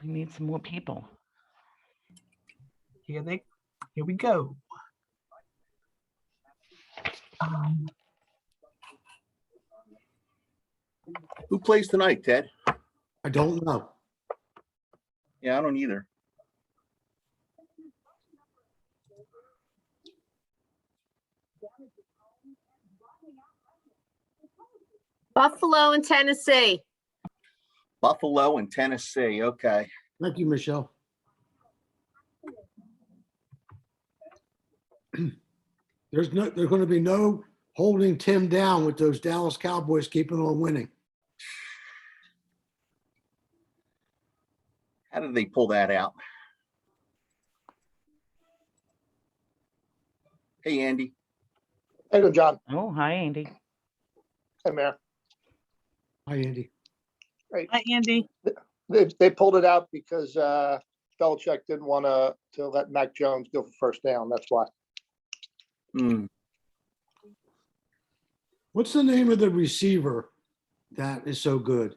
We need some more people. Here we go. Who plays tonight, Ted? I don't know. Yeah, I don't either. Buffalo and Tennessee. Buffalo and Tennessee. Okay. Thank you, Michelle. There's going to be no holding Tim down with those Dallas Cowboys keeping on winning. How did they pull that out? Hey, Andy. Hey, good, John. Oh, hi, Andy. Hey, Mayor. Hi, Andy. Hi, Andy. They pulled it out because Belichick didn't want to let Mac Jones go for first down. That's why. What's the name of the receiver that is so good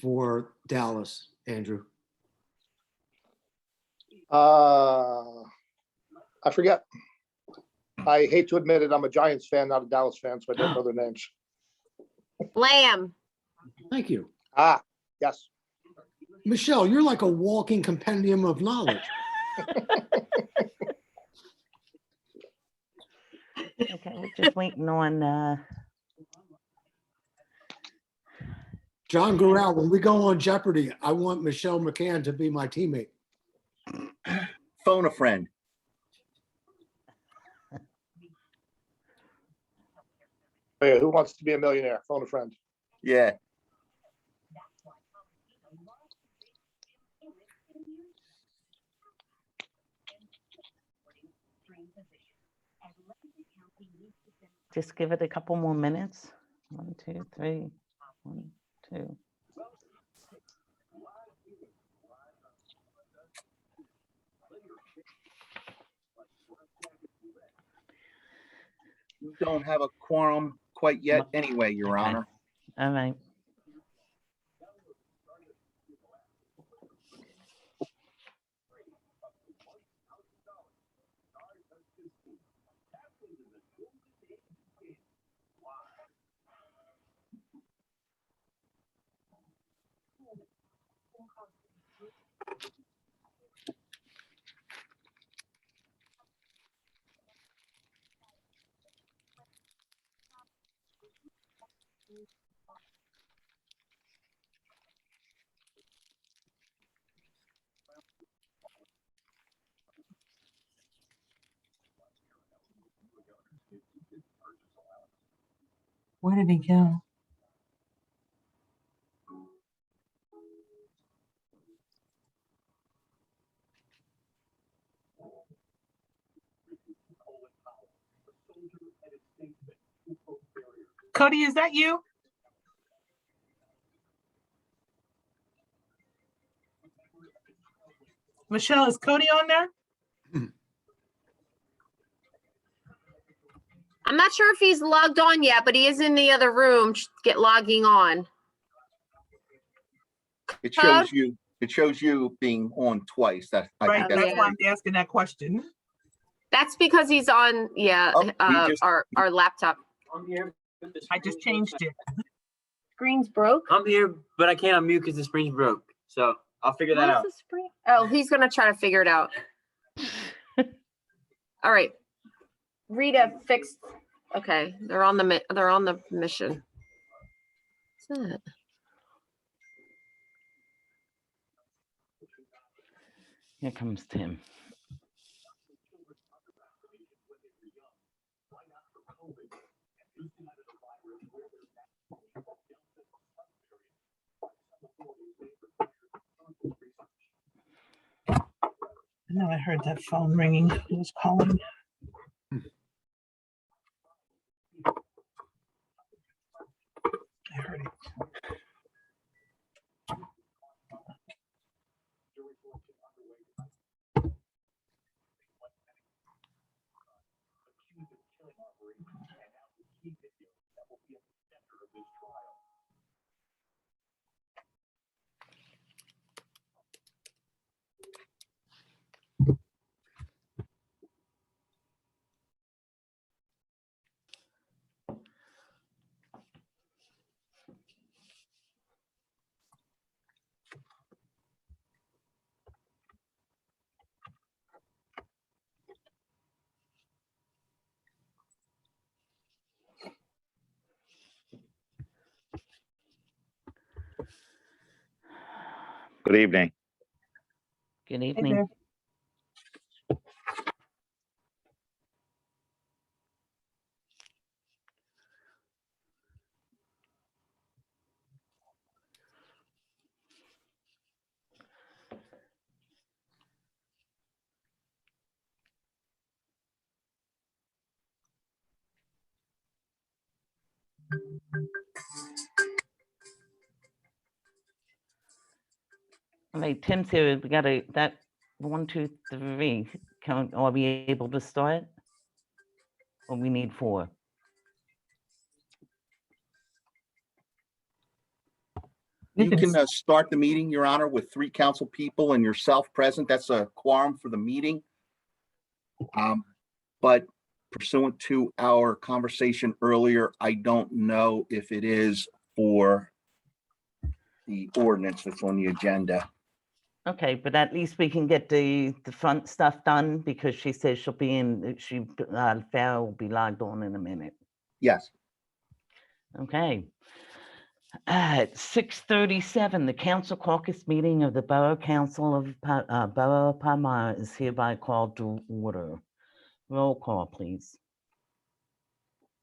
for Dallas, Andrew? I forget. I hate to admit it. I'm a Giants fan, not a Dallas fan, so I don't know their names. Lamb. Thank you. Ah, yes. Michelle, you're like a walking compendium of knowledge. Okay, we're just waiting on John Gurrell, when we go on Jeopardy, I want Michelle McCann to be my teammate. Phone a friend. Hey, who wants to be a millionaire? Phone a friend. Yeah. just give it a couple more minutes. 1, 2, 3. 1, 2. We don't have a quorum quite yet anyway, Your Okay. Honor. All right. Where did he go? Cody, is that you? Michelle, is Cody on there? I'm not sure if he's logged on yet, but he is in the other room. Get logging on. It shows you. It shows you being on twice. That I Right, think that's yeah. why I'm asking that question. That's because he's on, yeah, Oh, our laptop. I'm here. I just changed it. Screen's broke. I'm here, but I can't unmute because the screen's broke. So I'll figure that What is out. the screen? Oh, he's gonna try to figure it out. All right. Rita fixed. Okay, they're on the mission. What's that? Here comes Tim. No, I heard that phone ringing. Who was calling? I heard it. Good evening. Good Hey evening. there. All right, Tim's here. We got that 1, 2, 3. Are we able to start? Or we need 4? You can start the meeting, Your Honor, with 3 council people and yourself present. That's a quorum for the meeting. But pursuant to our conversation earlier, I don't know if it is for the ordinance that's on the agenda. Okay, but at least we can get the front stuff done because she says she'll be in, Farrah will be logged on in a minute. Yes. Okay. At 6:37, the council caucus meeting of the Borough Council of Borough of Palmyra is hereby called to order. Roll call, please.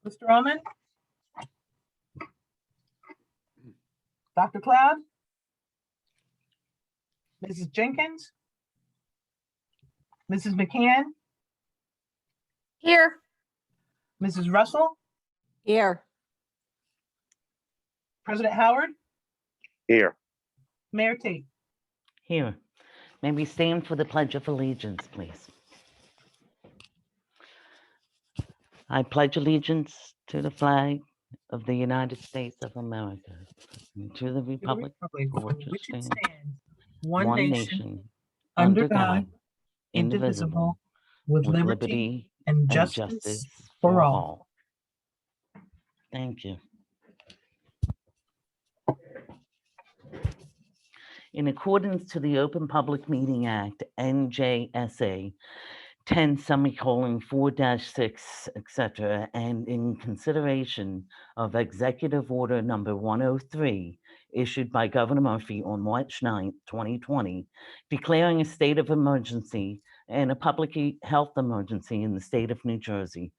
Mr. Ullman? Dr. Cloud? Mrs. Jenkins? Mrs. McCann? Here. Mrs. Russell? Here. President Howard? Here. Mayor Tate? Here. May we stand for the Pledge of Allegiance, please? I pledge allegiance to the flag of the United States of America and to the republic for which it stands, one nation, under God, indivisible, with liberty and justice for all. Thank you. In accordance to the Open Public Meeting Act, NJSA 10:4-6, etc., and in consideration of Executive Order Number 103, issued by Governor Murphy on March 9, 2020, declaring a state of emergency and a public health emergency in the state of New Jersey.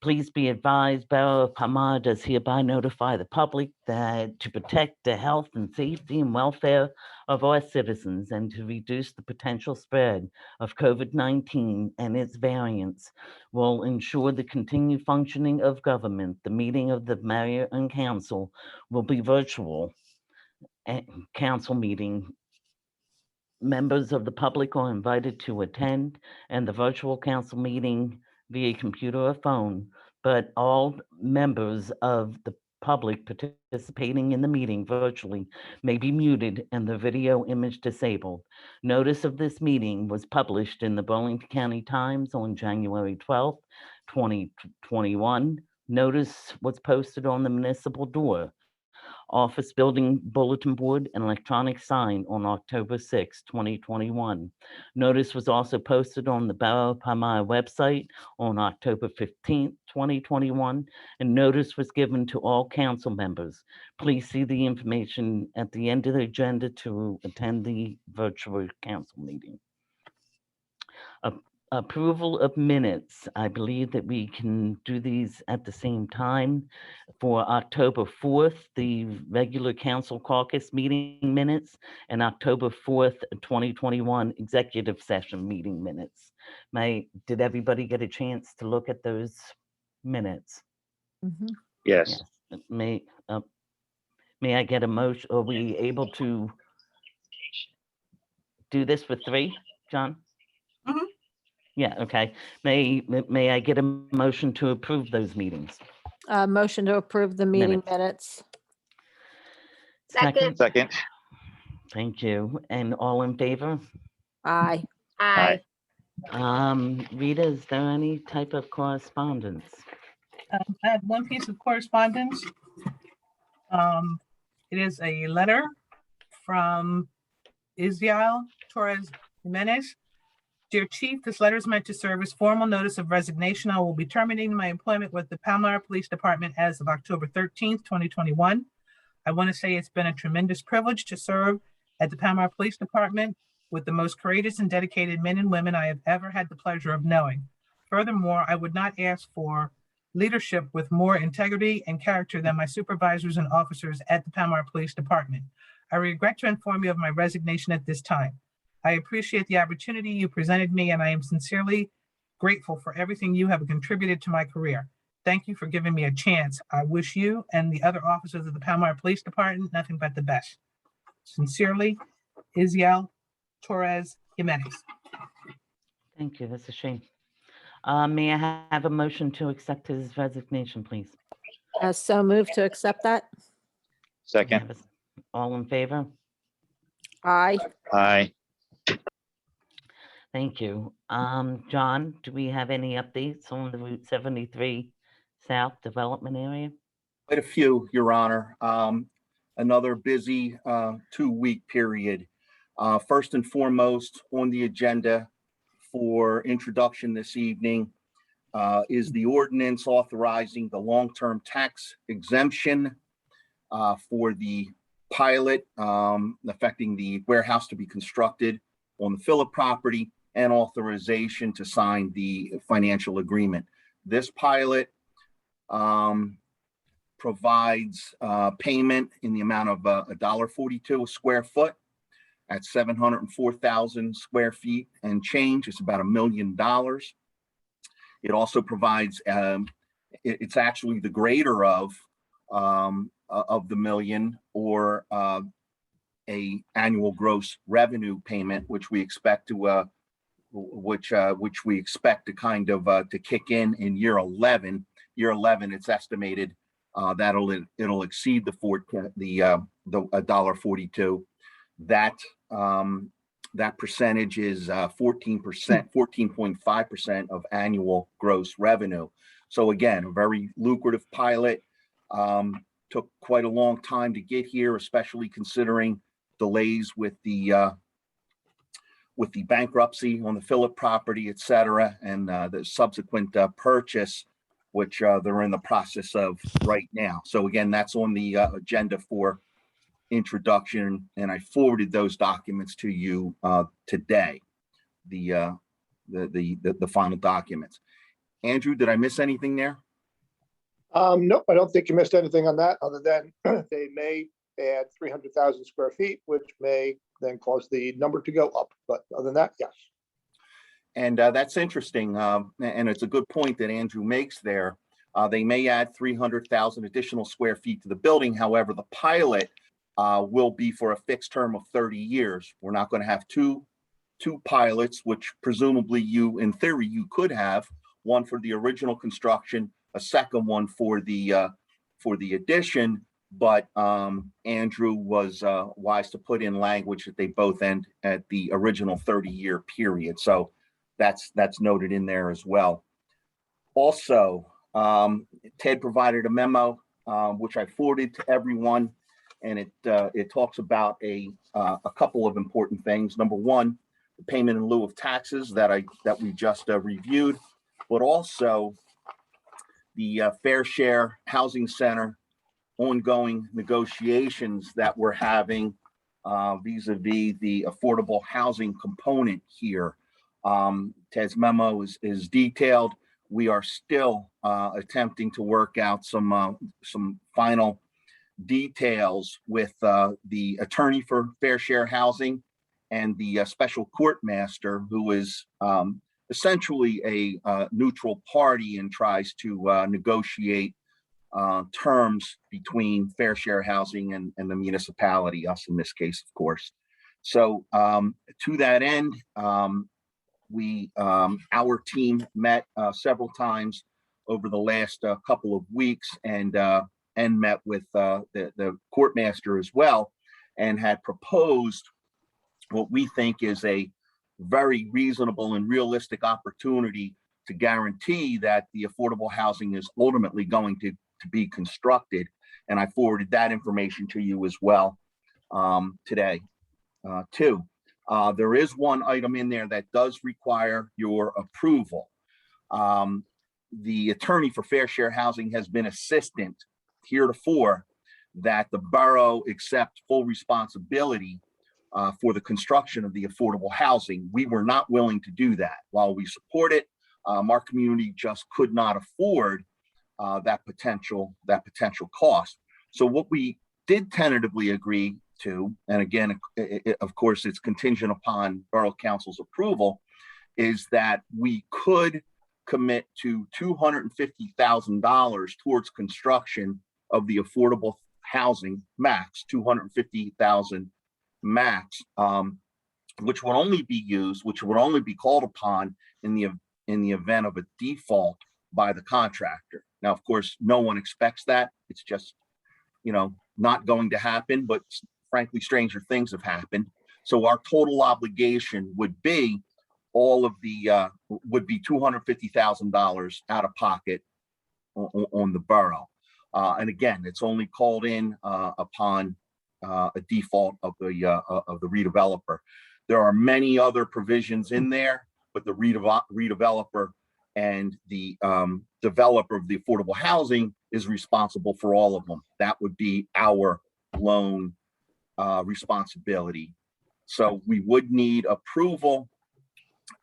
Please be advised, Borough of Palmyra does hereby notify the public that to protect the health and safety and welfare of our citizens and to reduce the potential spread of COVID-19 and its variants will ensure the continued functioning of government. The meeting of the mayor and council will be virtual council meeting. Members of the public are invited to attend and the virtual council meeting via computer or phone, but all members of the public participating in the meeting virtually may be muted and the video image disabled. Notice of this meeting was published in the Burlington County Times on January 12th, 2021. Notice was posted on the municipal door, office building bulletin board, and electronic sign on October 6, 2021. Notice was also posted on the Borough of Palmyra website on October 15, 2021, and notice was given to all council members. Please see the information at the end of the agenda to attend the virtual council meeting. Approval of minutes. I believe that we can do these at the same time. For October 4th, the regular council caucus meeting minutes, and October 4th, 2021 executive session meeting minutes. Did everybody get a chance to look at those minutes? Yes. Yes. May I get a motion? Are we able to do this for 3, John? Mhm. Yeah, okay. May I get a motion to approve those meetings? Motion to approve the meeting minutes. Second. Second. Thank you. And all in favor? Aye. Aye. Rita, is there any type of correspondence? I have one piece of correspondence. It is a letter from Israel Torres Jimenez. Dear Chief, this letter is meant to serve as formal notice of resignation. I will be terminating my employment with the Palmyra Police Department as of October 13th, 2021. I want to say it's been a tremendous privilege to serve at the Palmyra Police Department with the most courageous and dedicated men and women I have ever had the pleasure of knowing. Furthermore, I would not ask for leadership with more integrity and character than my supervisors and officers at the Palmyra Police Department. I regret to inform you of my resignation at this time. I appreciate the opportunity you presented me, and I am sincerely grateful for everything you have contributed to my career. Thank you for giving me a chance. I wish you and the other officers of the Palmyra Police Department nothing but the best. Sincerely, Isiel Torres Jimenez. Thank you. That's a shame. May I have a motion to accept his resignation, please? So move to accept that? Second. All in favor? Aye. Aye. Thank you. John, do we have any updates on the Route 73 South Development Area? Quite a few, Your Honor. Another busy 2-week period. First and foremost on the agenda for introduction this evening is the ordinance authorizing the long-term tax exemption for the pilot affecting the warehouse to be constructed on the Phillip property, and authorization to sign the financial agreement. This pilot provides payment in the amount of $1.42 a square foot at 704,000 square feet and change. It's about $1 million. It also provides, it's actually the greater of the million, or a annual gross revenue payment, which we expect to which we expect to kind of to kick in year 11. Year 11, it's estimated it'll exceed the $1.42. That percentage is 14%, 14.5% of annual gross revenue. So again, a very lucrative pilot. Took quite a long time to get here, especially considering delays with the bankruptcy on the Phillip property, et cetera, and the subsequent purchase, which they're in the process of right now. So again, that's on the agenda for introduction, and I forwarded those documents to you today, the final documents. Andrew, did I miss anything there? Nope, I don't think you missed anything on that, other than they may add 300,000 square feet, which may then cause the number to go up. But other than that, yes. And that's interesting. And it's a good point that Andrew makes there. They may add 300,000 additional square feet to the building. However, the pilot will be for a fixed term of 30 years. We're not going to have two pilots, which presumably in theory, you could have one for the original construction, a second one for the addition. But Andrew was wise to put in language that they both end at the original 30-year period. So that's noted in there as well. Also, Ted provided a memo, which I forwarded to everyone, and it talks about a couple of important things. Number one, the payment in lieu of taxes that we just reviewed, but also the Fair Share Housing Center ongoing negotiations that we're having vis-a-vis the affordable housing component here. Ted's memo is detailed. We are still attempting to work out some final details with the attorney for Fair Share Housing and the special court master, who is essentially a neutral party and tries to negotiate terms between Fair Share Housing and the municipality, us in this case, of course. So to that end, our team met several times over the last couple of weeks and met with the court master as well, and had proposed what we think is a very reasonable and realistic opportunity to guarantee that the affordable housing is ultimately going to be constructed. And I forwarded that information to you as well today too. There is one item in there that does require your approval. The attorney for Fair Share Housing has been insistent heretofore that the borough accept full responsibility for the construction of the affordable housing. We were not willing to do that. While we support it, our community just could not afford that potential cost. So what we did tentatively agree to, and again, of course, it's contingent upon Borough Council's approval, is that we could commit to $250,000 towards construction of the affordable housing max, $250,000 max, which would only be called upon in the event of a default by the contractor. Now, of course, no one expects that. It's just, not going to happen, but frankly, stranger things have happened. So our total obligation would be $250,000 out of pocket on the borough. And again, it's only called in upon a default of the redeveloper. There are many other provisions in there, but the redeveloper and the developer of the affordable housing is responsible for all of them. That would be our loan responsibility. So we would need approval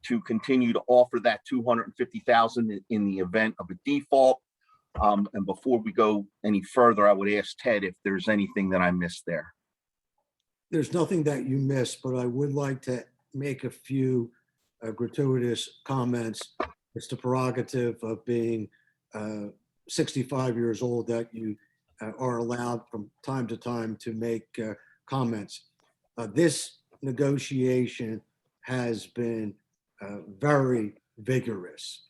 to continue to offer that $250,000 in the event of a default. And before we go any further, I would ask Ted if there's anything that I missed there. There's nothing that you missed, but I would like to make a few gratuitous comments. It's the prerogative of being 65 years old that you are allowed from time to time to make comments. This negotiation has been very vigorous.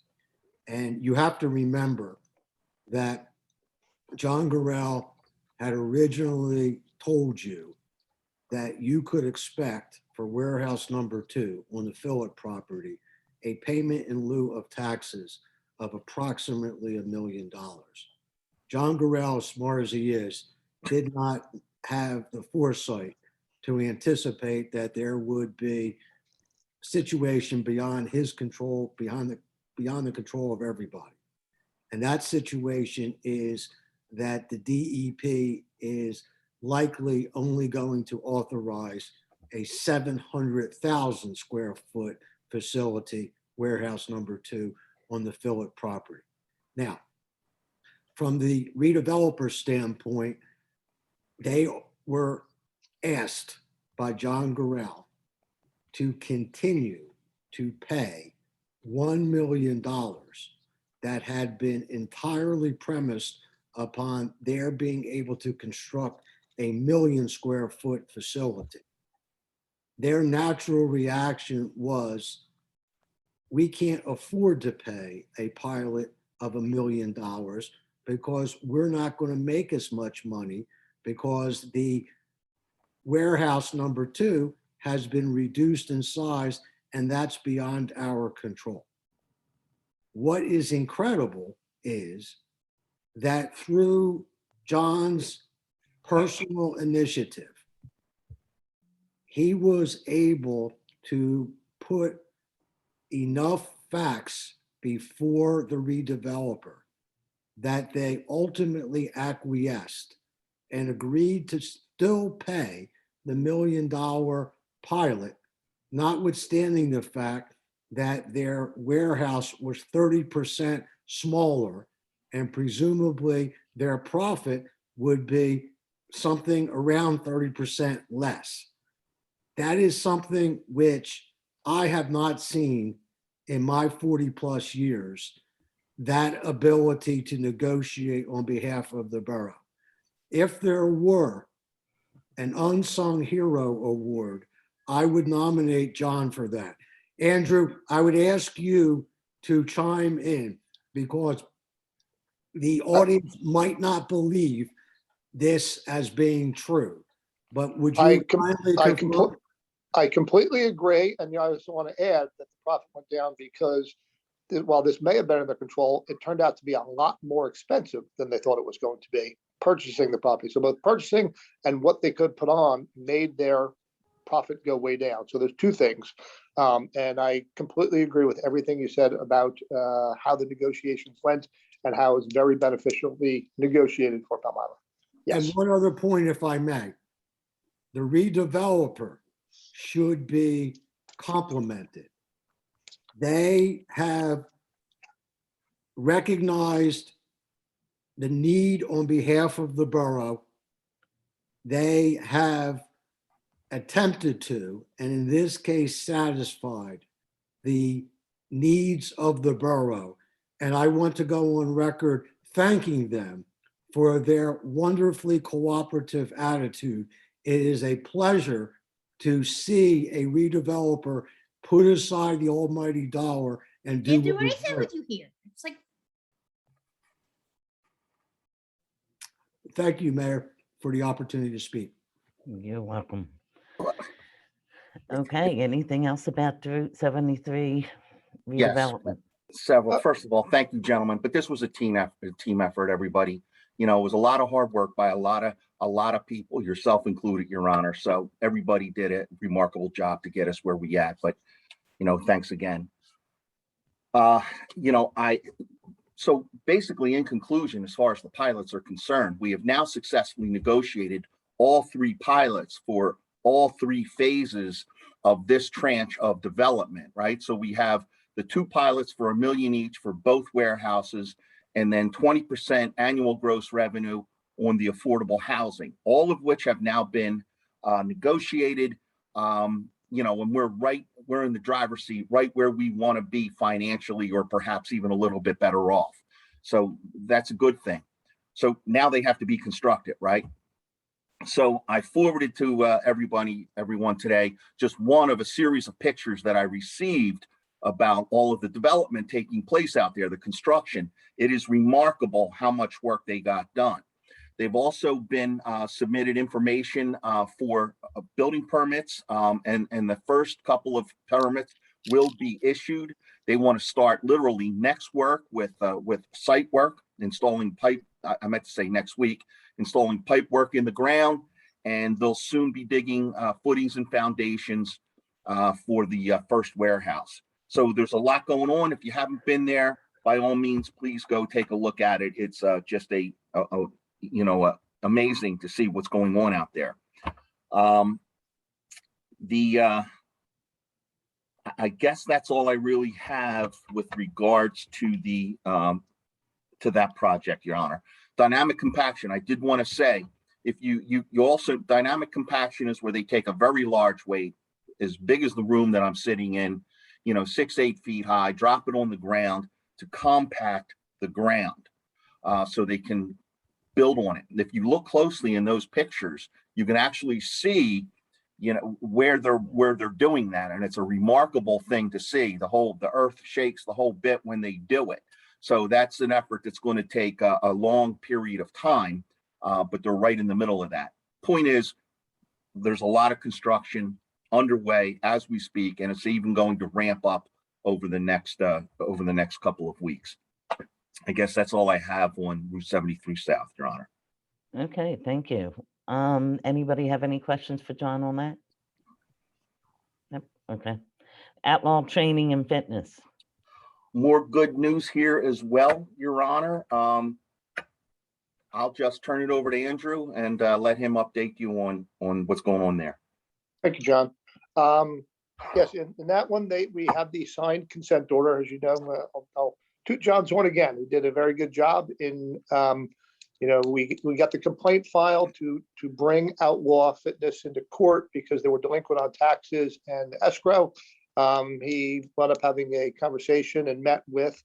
And you have to remember that John Gorell had originally told you that you could expect for warehouse number 2 on the Phillip property a payment in lieu of taxes of approximately $1 million. John Gorell, as smart as he is, did not have the foresight to anticipate that there would be a situation beyond his control, beyond the control of everybody. And that situation is that the DEP is likely only going to authorize a 700,000 square foot facility, warehouse number 2 on the Phillip property. Now, from the redeveloper standpoint, they were asked by John Gorell to continue to pay $1 million that had been entirely premised upon their being able to construct a 1 million square foot facility. Their natural reaction was, we can't afford to pay a pilot of $1 million because we're not going to make as much money because the warehouse number 2 has been reduced in size, and that's beyond our control. What is incredible is that through John's personal initiative, he was able to put enough facts before the redeveloper that they ultimately acquiesced and agreed to still pay the $1 million pilot, notwithstanding the fact that their warehouse was 30% smaller and presumably their profit would be something around 30% less. That is something which I have not seen in my 40 plus years, that ability to negotiate on behalf of the borough. If there were an unsung hero award, I would nominate John for that. Andrew, I would ask you to chime in because the audience might not believe this as being true, but would you kindly confirm? I completely agree. And I also want to add that the profit went down because while this may have been in their control, it turned out to be a lot more expensive than they thought it was going to be purchasing the property. So both purchasing and what they could put on made their profit go way down. So there's two things. And I completely agree with everything you said about how the negotiations went and how it's very beneficially negotiated for Palmyra. Yes. And one other point, if I may, the redeveloper should be complimented. They have recognized the need on behalf of the borough. They have attempted to, and in this case, satisfied the needs of the borough. And I want to go on record thanking them for their wonderfully cooperative attitude. It is a pleasure to see a redeveloper put aside the almighty dollar and do Can't do what is anything right. with you here. It's like, Thank you, Mayor, for the opportunity to speak. You're welcome. Okay, anything else about the Route 73 Yes. redevelopment? Several. First of all, thank you, gentlemen. But this was a team effort, everybody. You know, it was a lot of hard work by a lot of people, yourself included, Your Honor. So everybody did a remarkable job to get us where we at. But, you know, thanks again. You know, so basically, in conclusion, as far as the pilots are concerned, we have now successfully negotiated all 3 pilots for all 3 phases of this tranche of development, right? So we have the 2 pilots for $1 million each for both warehouses, and then 20% annual gross revenue on the affordable housing, all of which have now been negotiated. You know, and we're in the driver's seat, right where we want to be financially, or perhaps even a little bit better off. So that's a good thing. So now they have to be constructed, right? So I forwarded to everyone today, just one of a series of pictures that I received about all of the development taking place out there, the construction. It is remarkable how much work they got done. They've also been submitted information for building permits, and the first couple of permits will be issued. They want to start literally next work with site work, installing pipe. I meant to say next week, installing pipe work in the ground, and they'll soon be digging footings and foundations for the first warehouse. So there's a lot going on. If you haven't been there, by all means, please go take a look at it. It's just amazing to see what's going on out there. I guess that's all I really have with regards to the to that project, Your Honor. Dynamic compaction, I did want to say, if you also, dynamic compaction is where they take a very large weight, as big as the room that I'm sitting in, 6-8 feet high, drop it on the ground to compact the ground so they can build on it. And if you look closely in those pictures, you can actually see where they're doing that, and it's a remarkable thing to see. The earth shakes the whole bit when they do it. So that's an effort that's going to take a long period of time, but they're right in the middle of that. Point is, there's a lot of construction underway as we speak, and it's even going to ramp up over the next couple of weeks. I guess that's all I have on Route 73 South, Your Honor. Okay, thank you. Anybody have any questions for John on that? Yep, okay. Outlaw training and fitness. More good news here as well, Your Honor. I'll just turn it over to Andrew and let him update you on what's going on there. Thank you, John. Yes, in that one, we have the signed consent order, as you know. I'll toot John's horn again. We did a very good job in, we got the complaint filed to bring Outlaw Fitness into court because they were delinquent on taxes and escrow. He wound up having a conversation and met with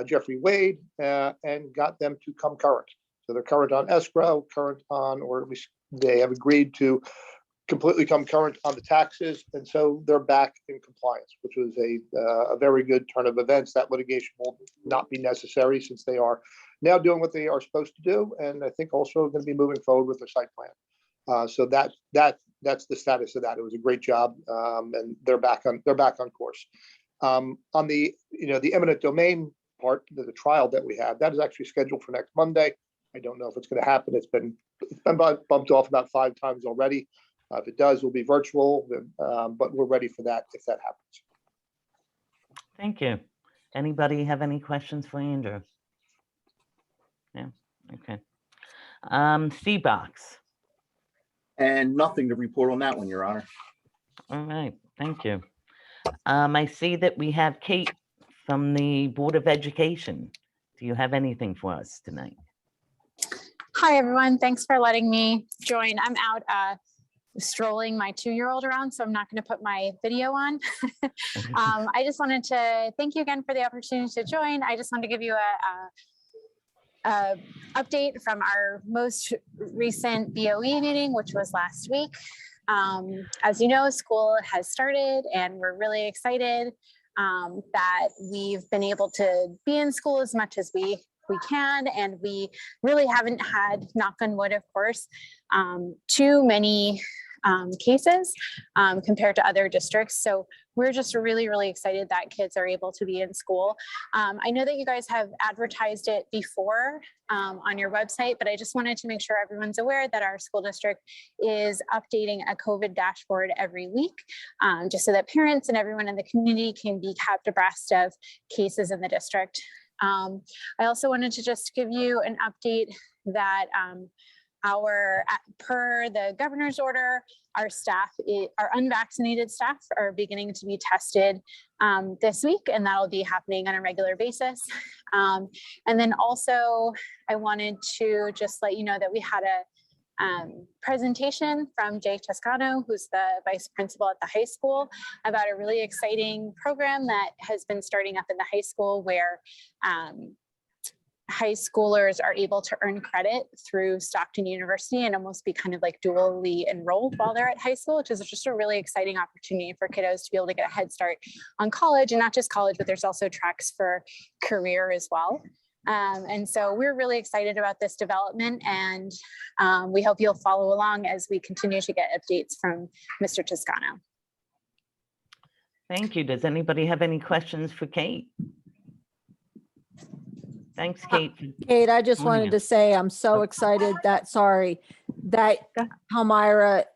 Jeffrey Wade and got them to come current. So they're current on escrow, or at least they have agreed to completely come current on the taxes, and so they're back in compliance, which was a very good turn of events. That litigation will not be necessary since they are now doing what they are supposed to do, and I think also going to be moving forward with their site plan. So that's the status of that. It was a great job, and they're back on course. On the the eminent domain part, the trial that we have, that is actually scheduled for next Monday. I don't know if it's going to happen. It's been bumped off about 5 times already. If it does, we'll be virtual, but we're ready for that if that happens. Thank you. Anybody have any questions for Andrew? Yeah, okay. C-Box. And nothing to report on that one, Your Honor. All right, thank you. I see that we have Kate from the Board of Education. Do you have anything for us tonight? Hi, everyone. Thanks for letting me join. I'm out strolling my 2-year-old around, so I'm not going to put my video on. I just wanted to thank you again for the opportunity to join. I just wanted to give you a update from our most recent BOE meeting, which was last week. As you know, school has started and we're really excited that we've been able to be in school as much as we can, and we really haven't had, knock on wood, of course, too many cases compared to other districts. So we're just really, really excited that kids are able to be in school. I know that you guys have advertised it before on your website, but I just wanted to make sure everyone's aware that our school district is updating a COVID dashboard every week, just so that parents and everyone in the community can be kept abreast of cases in the district. I also wanted to just give you an update that per the governor's order, our staff, our unvaccinated staff are beginning to be tested this week, and that'll be happening on a regular basis. And then also I wanted to just let you know that we had a presentation from Jay Toscano, who's the vice principal at the high school, about a really exciting program that has been starting up in the high school where high schoolers are able to earn credit through Stockton University and almost be kind of like dually enrolled while they're at high school, which is just a really exciting opportunity for kiddos to be able to get a head start on college, and not just college, but there's also tracks for career as well. And so we're really excited about this development, and we hope you'll follow along as we continue to get updates from Mr. Toscano. Thank you. Does anybody have any questions for Kate? Thanks, Kate. Kate, I just Morning. wanted to say I'm so excited that Palmyra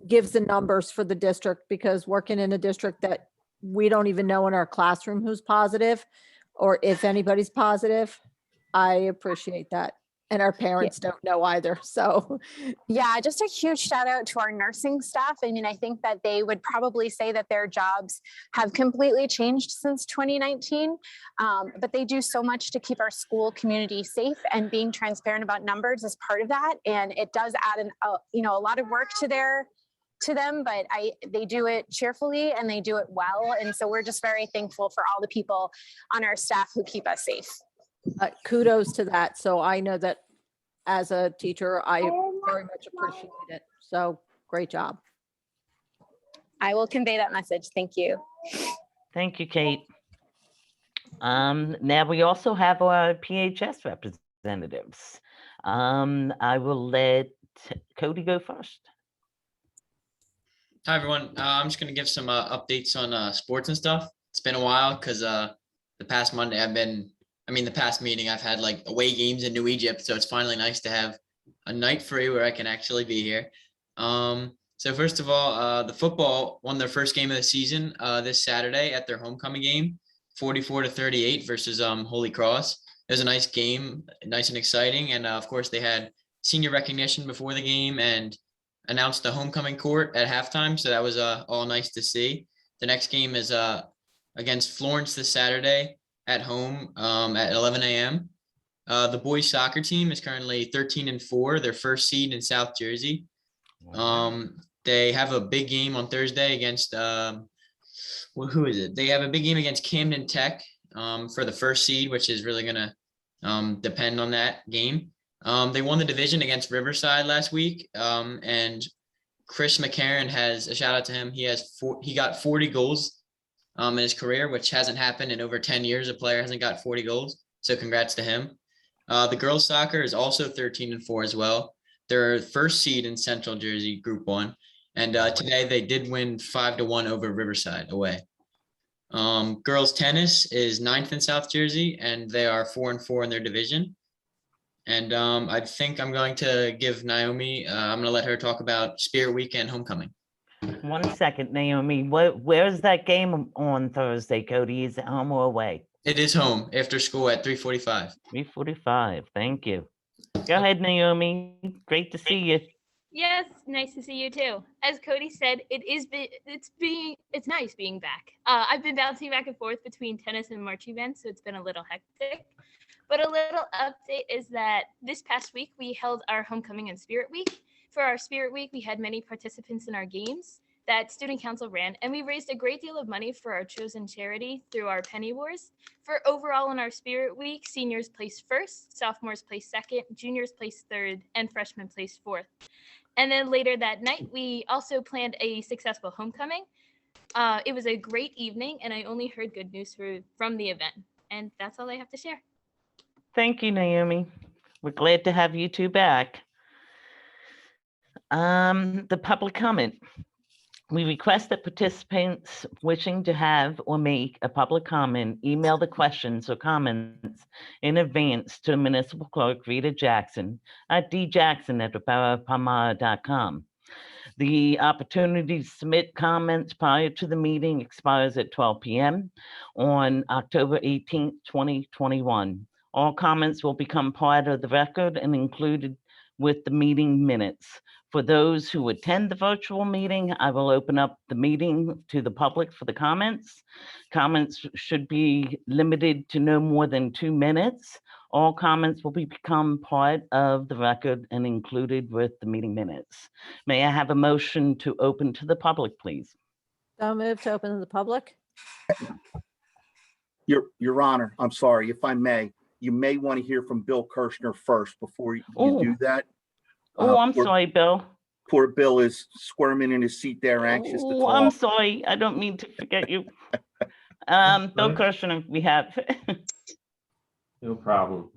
gives the numbers for the district, because working in a district that we don't even know in our classroom who's positive or if anybody's positive, I appreciate that. And our parents don't know either. So yeah, just a huge shout out to our nursing staff. I mean, I think that they would probably say that their jobs have completely changed since 2019, but they do so much to keep our school community safe, and being transparent about numbers is part of that. And it does add a lot of work to them, but they do it cheerfully and they do it well. And so we're just very thankful for all the people on our staff who keep us safe. kudos to that. So I know that as a teacher, I very much appreciate it. So great job. I will convey that message. Thank you. Thank you, Kate. Now we also have our PHS representatives. I will let Cody go first. Hi, everyone. I'm just going to give some updates on sports and stuff. It's been a while because the past Monday the past meeting I've had like away games in New Egypt. So it's finally nice to have a night free where I can actually be here. So first of all, the football won their first game of the season this Saturday at their homecoming game, 44-38 versus Holy Cross. It was a nice game, nice and exciting. And of course they had senior recognition before the game and announced the homecoming court at halftime. So that was all nice to see. The next game is against Florence this Saturday at home at 11 a.m. The boys soccer team is currently 13-4, their first seed in South Jersey. They have a big game on Thursday against, who is it? They have a big game against Camden Tech for the first seed, which is really going to depend on that game. They won the division against Riverside last week. And Chris McCarron has, a shout out to him, he got 40 goals in his career, which hasn't happened in over 10 years. A player hasn't got 40 goals. So congrats to him. The girls soccer is also 13-4 as well. They're first seed in Central Jersey, Group 1. And today they did win 5-1 over Riverside away. Girls tennis is 9th in South Jersey, and they are 4-4 in their division. And I think I'm going to give Naomi, I'm going to let her talk about Spirit Week and homecoming. 1 second, Naomi. Where's that game on Thursday, Cody? Is it home or away? It is home after school at 3:45. 3:45. Thank you. Go ahead, Naomi. Great to see you. Yes, nice to see you too. As Cody said, it's nice being back. I've been bouncing back and forth between tennis and marching band, so it's been a little hectic. But a little update is that this past week we held our homecoming and spirit week. For our spirit week, we had many participants in our games that student council ran, and we raised a great deal of money for our chosen charity through our penny wars. For overall in our spirit week, seniors placed first, sophomores placed second, juniors placed third, and freshmen placed fourth. And then later that night, we also planned a successful homecoming. It was a great evening, and I only heard good news from the event. And that's all I have to share. Thank you, Naomi. We're glad to have you two back. The public comment. We request that participants wishing to have or make a public comment email the questions or comments in advance to Municipal Clerk Rita Jackson at djackson@boroughofpalmyra.com. The opportunity to submit comments prior to the meeting expires at 12 p.m. on October 18th, 2021. All comments will become part of the record and included with the meeting minutes. For those who attend the virtual meeting, I will open up the meeting to the public for the comments. Comments should be limited to no more than 2 minutes. All comments will become part of the record and included with the meeting minutes. May I have a motion to open to the public, please? So moved to open to the public. Your Honor, I'm sorry, if I may, you may want to hear from Bill Kirshner first before you do that. I'm sorry, Bill. Poor Bill is squirming in his seat there, anxious to Oh, talk. I'm sorry. I don't mean to forget you. Bill Kirshner, we have. No problem.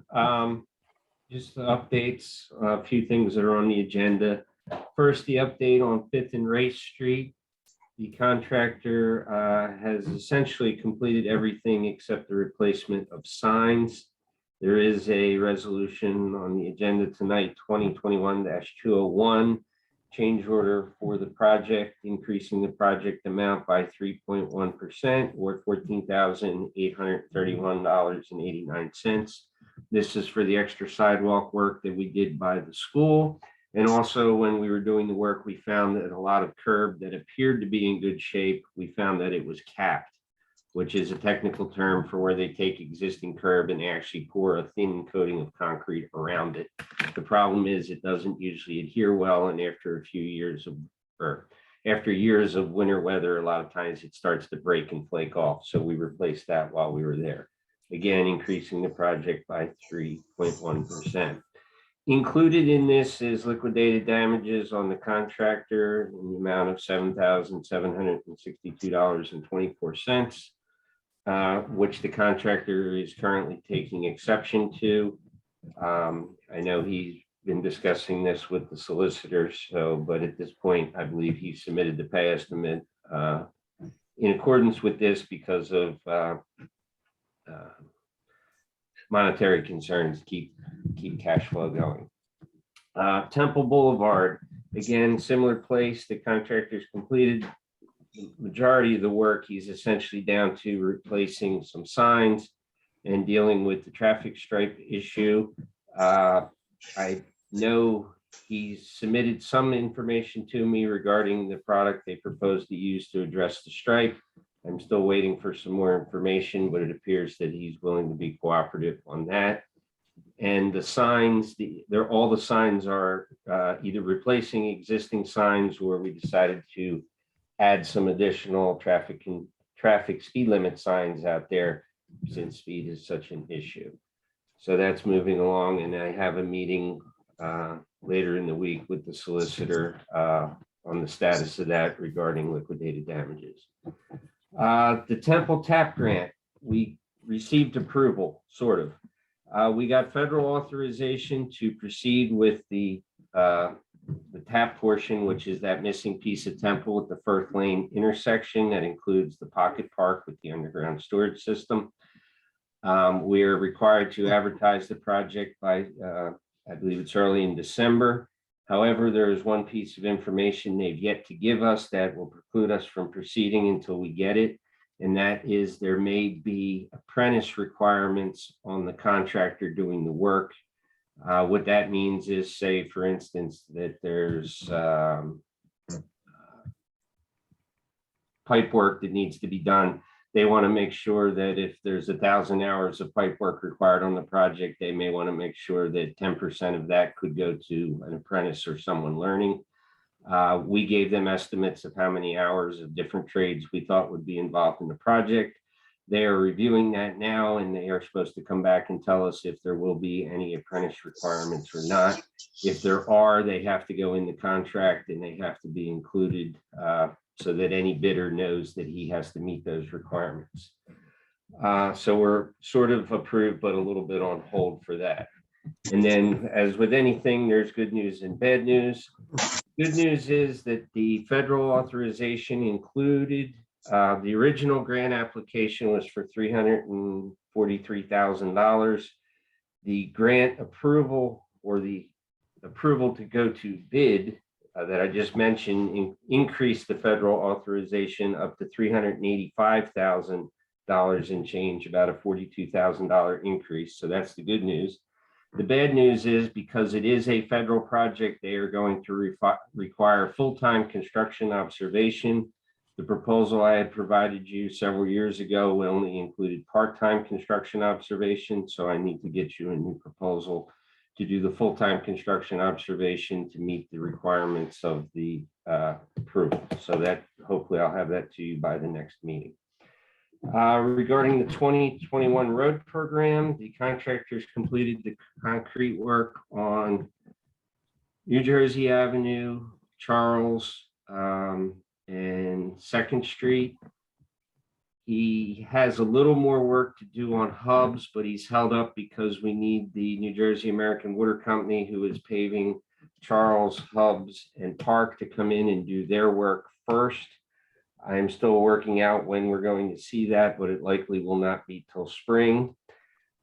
Just the updates, a few things that are on the agenda. First, the update on 5th and Race Street. The contractor has essentially completed everything except the replacement of signs. There is a resolution on the agenda tonight, 2021-201, change order for the project, increasing the project amount by 3.1% or $14,831.89. This is for the extra sidewalk work that we did by the school. And also when we were doing the work, we found that a lot of curb that appeared to be in good shape, we found that it was capped, which is a technical term for where they take existing curb and they actually pour a thin coating of concrete around it. The problem is it doesn't usually adhere well, and after a few years of, or after years of winter weather, a lot of times it starts to break and flake off. So we replaced that while we were there. Again, increasing the project by 3.1%. Included in this is liquidated damages on the contractor in the amount of $7,762.24. Which the contractor is currently taking exception to. I know he's been discussing this with the solicitors, but at this point, I believe he submitted the pay estimate in accordance with this because of monetary concerns, keep cash flow going. Temple Boulevard, again, similar place. The contractor's completed the majority of the work. He's essentially down to replacing some signs and dealing with the traffic stripe issue. I know he's submitted some information to me regarding the product they propose to use to address the stripe. I'm still waiting for some more information, but it appears that he's willing to be cooperative on that. And the signs, all the signs are either replacing existing signs, or we decided to add some additional traffic speed limit signs out there since speed is such an issue. So that's moving along, and I have a meeting later in the week with the solicitor on the status of that regarding liquidated damages. The Temple TAP grant, we received approval, sort of. We got federal authorization to proceed with the TAP portion, which is that missing piece of Temple at the Firth Lane intersection that includes the pocket park with the underground storage system. We are required to advertise the project by, I believe it's early in December. However, there is one piece of information they've yet to give us that will preclude us from proceeding until we get it. And that is there may be apprentice requirements on the contractor doing the work. What that means is, say, for instance, that there's pipe work that needs to be done. They want to make sure that if there's 1,000 hours of pipe work required on the project, they may want to make sure that 10% of that could go to an apprentice or someone learning. We gave them estimates of how many hours of different trades we thought would be involved in the project. They are reviewing that now, and they are supposed to come back and tell us if there will be any apprentice requirements or not. If there are, they have to go in the contract and they have to be included so that any bidder knows that he has to meet those requirements. So we're sort of approved, but a little bit on hold for that. And then, as with anything, there's good news and bad news. Good news is that the federal authorization included the original grant application was for $343,000. The grant approval, or the approval to go to bid that I just mentioned, increased the federal authorization up to $385,000 and change, about a $42,000 increase. So that's the good news. The bad news is, because it is a federal project, they are going to require full-time construction observation. The proposal I had provided you several years ago only included part-time construction observation. So I need to get you a new proposal to do the full-time construction observation to meet the requirements of the approval. So that, hopefully I'll have that to you by the next meeting. Regarding the 2021 road program, the contractors completed the concrete work on New Jersey Avenue, Charles, and 2nd Street. He has a little more work to do on hubs, but he's held up because we need the New Jersey American Water Company, who is paving Charles, Hubs, and Park, to come in and do their work first. I am still working out when we're going to see that, but it likely will not be till spring.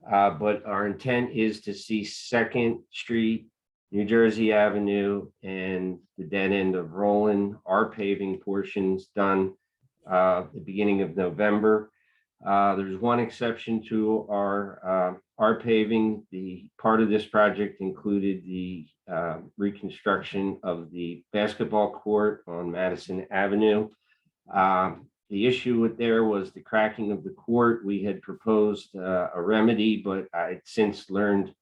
But our intent is to see 2nd Street, New Jersey Avenue, and the dead end of Roland, our paving portions, done the beginning of November. There's one exception to our paving. The part of this project included the reconstruction of the basketball court on Madison Avenue. The issue with there was the cracking of the court. We had proposed a remedy, but I since learned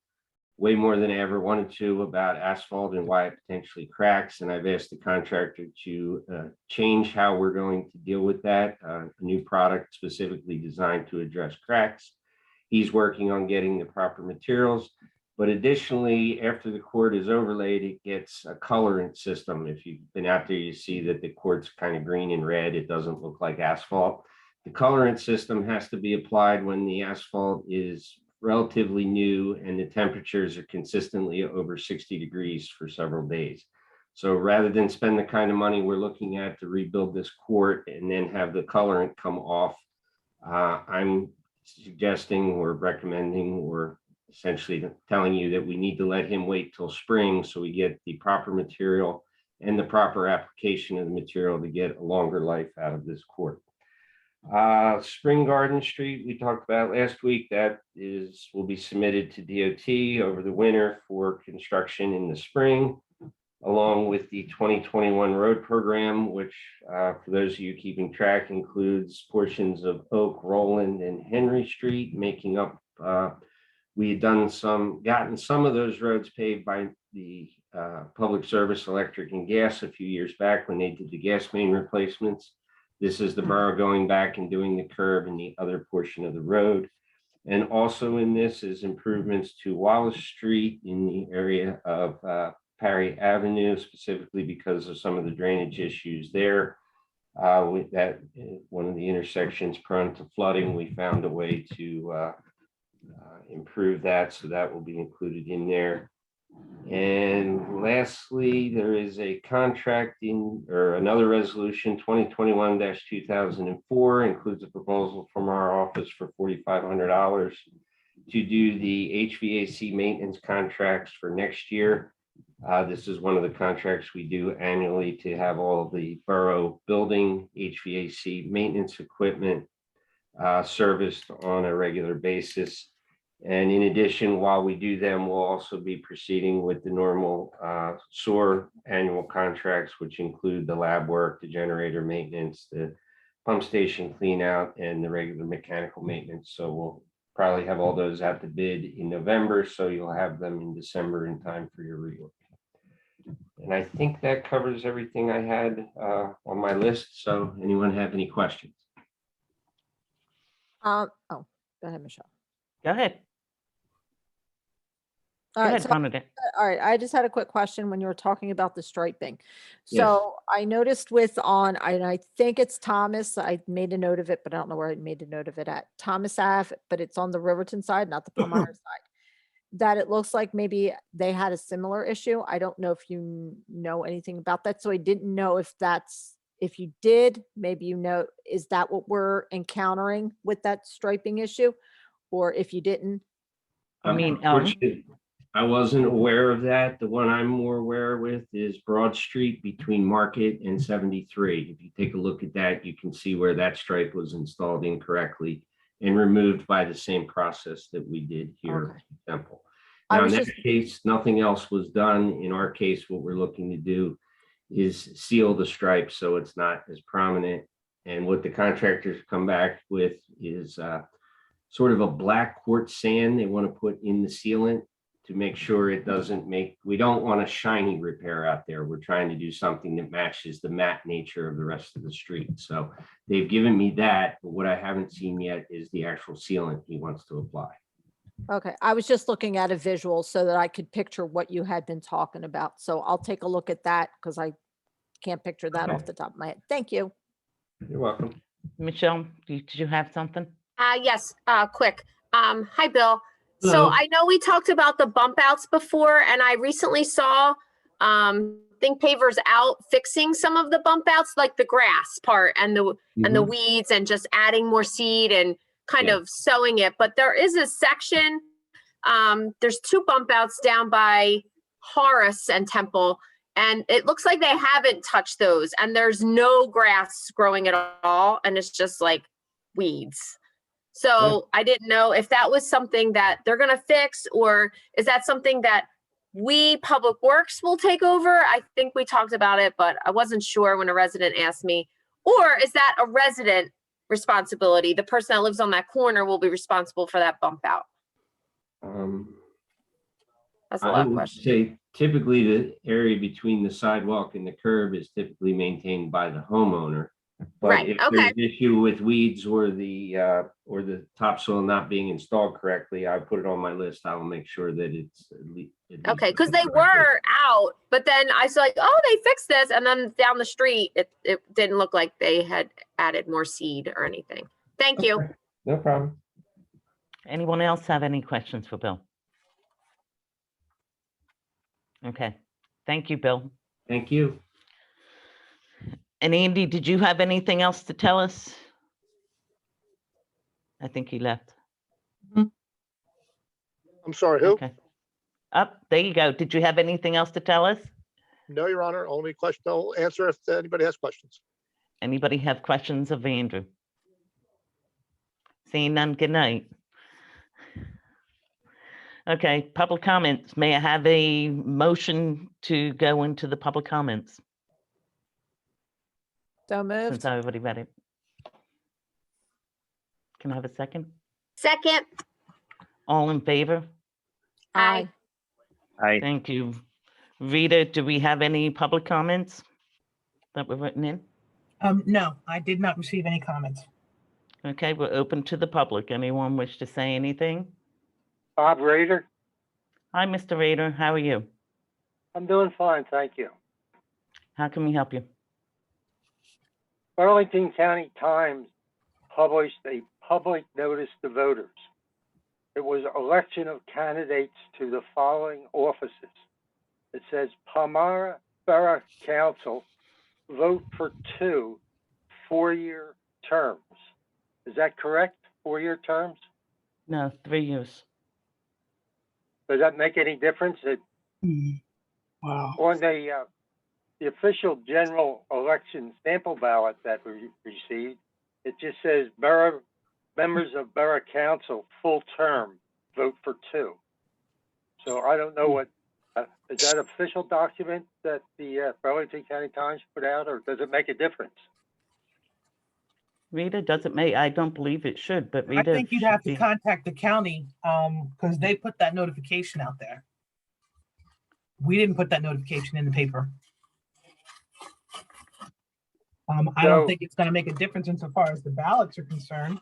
way more than I ever wanted to about asphalt and why it potentially cracks. And I've asked the contractor to change how we're going to deal with that. A new product specifically designed to address cracks. He's working on getting the proper materials. But additionally, after the court is overlaid, it gets a colorant system. If you've been out there, you see that the court's kind of green and red. It doesn't look like asphalt. The colorant system has to be applied when the asphalt is relatively new and the temperatures are consistently over 60 degrees for several days. So rather than spend the kind of money we're looking at to rebuild this court and then have the colorant come off, I'm suggesting or recommending or essentially telling you that we need to let him wait till spring so we get the proper material and the proper application of the material to get a longer life out of this court. Spring Garden Street, we talked about last week. That will be submitted to DOT over the winter for construction in the spring, along with the 2021 road program, which for those of you keeping track includes portions of Oak, Roland, and Henry Street, making up we had gotten some of those roads paved by the Public Service Electric and Gas a few years back when they did the gas main replacements. This is the borough going back and doing the curb in the other portion of the road. And also in this is improvements to Wallace Street in the area of Perry Avenue, specifically because of some of the drainage issues there. With that, one of the intersections prone to flooding, we found a way to improve that, so that will be included in there. And lastly, there is a contracting or another resolution, 2021-2004, includes a proposal from our office for $4,500 to do the HVAC maintenance contracts for next year. This is one of the contracts we do annually to have all of the borough building HVAC maintenance equipment serviced on a regular basis. And in addition, while we do them, we'll also be proceeding with the normal SOAR annual contracts, which include the lab work, the generator maintenance, the pump station clean out, and the regular mechanical maintenance. So we'll probably have all those out to bid in November, so you'll have them in December in time for your reorg. And I think that covers everything I had on my list. So anyone have any questions? Oh, go ahead, Michelle. Go ahead. All Go right, ahead, so, Bernadette. all right, I just had a quick question when you were talking about the striping. Yes. So I noticed and I think it's Thomas, I made a note of it, but I don't know where I made a note of it at. Thomas Ave, but it's on the Riverton side, not the Palmyra side. That it looks like maybe they had a similar issue. I don't know if you know anything about that. So I didn't know if you did, maybe is that what we're encountering with that striping issue? Or if you didn't? I mean, Unfortunately, I wasn't aware of that. The one I'm more aware with is Broad Street between Market and 73. If you take a look at that, you can see where that stripe was installed incorrectly and removed by the same process that we did here at Temple. Now, in that case, nothing else was done. In our case, what we're looking to do is seal the stripe so it's not as prominent. And what the contractors come back with is sort of a black quartz sand they want to put in the sealant to make sure it doesn't we don't want a shiny repair out there. We're trying to do something that matches the matte nature of the rest of the street. So they've given me that, but what I haven't seen yet is the actual sealant he wants to apply. Okay, I was just looking at a visual so that I could picture what you had been talking about. So I'll take a look at that because I can't picture that off the top of my head. Thank you. You're welcome. Michelle, did you have something? Yes, quick. Hi, Bill. So Hello. I know we talked about the bump outs before, and I recently saw, Think Pavers out fixing some of the bump outs, like the grass part and the weeds, and just adding more seed and kind of sowing it. But there is a section, there's 2 bump outs down by Horace and Temple, and it looks like they haven't touched those, and there's no grass growing at all, and it's just like weeds. So I didn't know if that was something that they're going to fix, or is that something that we, Public Works, will take over? I think we talked about it, but I wasn't sure when a resident asked me. Or is that a resident responsibility? The person that lives on that corner will be responsible for that bump out. That's a lot of questions. Say typically the area between the sidewalk and the curb is typically maintained by the homeowner. But if there's an issue with weeds or the topsoil not being installed correctly, I put it on my list. I will make sure that it's at least Okay, because they were out, but then I was like, oh, they fixed this, and then down the street, it didn't look like they had added more seed or anything. Thank you. No problem. Anyone else have any questions for Bill? Okay, thank you, Bill. Thank you. And Andy, did you have anything else to tell us? I think he left. I'm sorry, who? Okay. Up, there you go. Did you have anything else to tell us? No, Your Honor. Only question I'll answer if anybody has questions. Anybody have questions of Andrew? Seeing none, good night. Okay, public comments. May I have a motion to go into the public comments? So moved. Since I already read it. Can I have a second? Second. All in favor? Aye. Aye. Thank you. Rita, do we have any public comments that were written in? No, I did not receive any comments. Okay, we're open to the public. Anyone wish to say anything? Bob Rader. Hi, Mr. Rader. How are you? I'm doing fine, thank you. How can we help you? Burlington County Times published a public notice to voters. It was election of candidates to the following offices. It says Palmyra Borough Council, vote for 2 4-year terms. Is that correct? 4-year terms? No, 3 years. Does that make any difference? Wow. On the official general election sample ballot that we received, it just says borough members of Borough Council full term vote for 2. So I don't know what, is that official document that the Burlington County Times put out, or does it make a difference? Rita, doesn't make, I don't believe it should, but I Rita. think you'd have to should be- contact the county, because they put that notification out there. We didn't put that notification in the paper. I don't So- think it's gonna make a difference insofar as the ballots are concerned.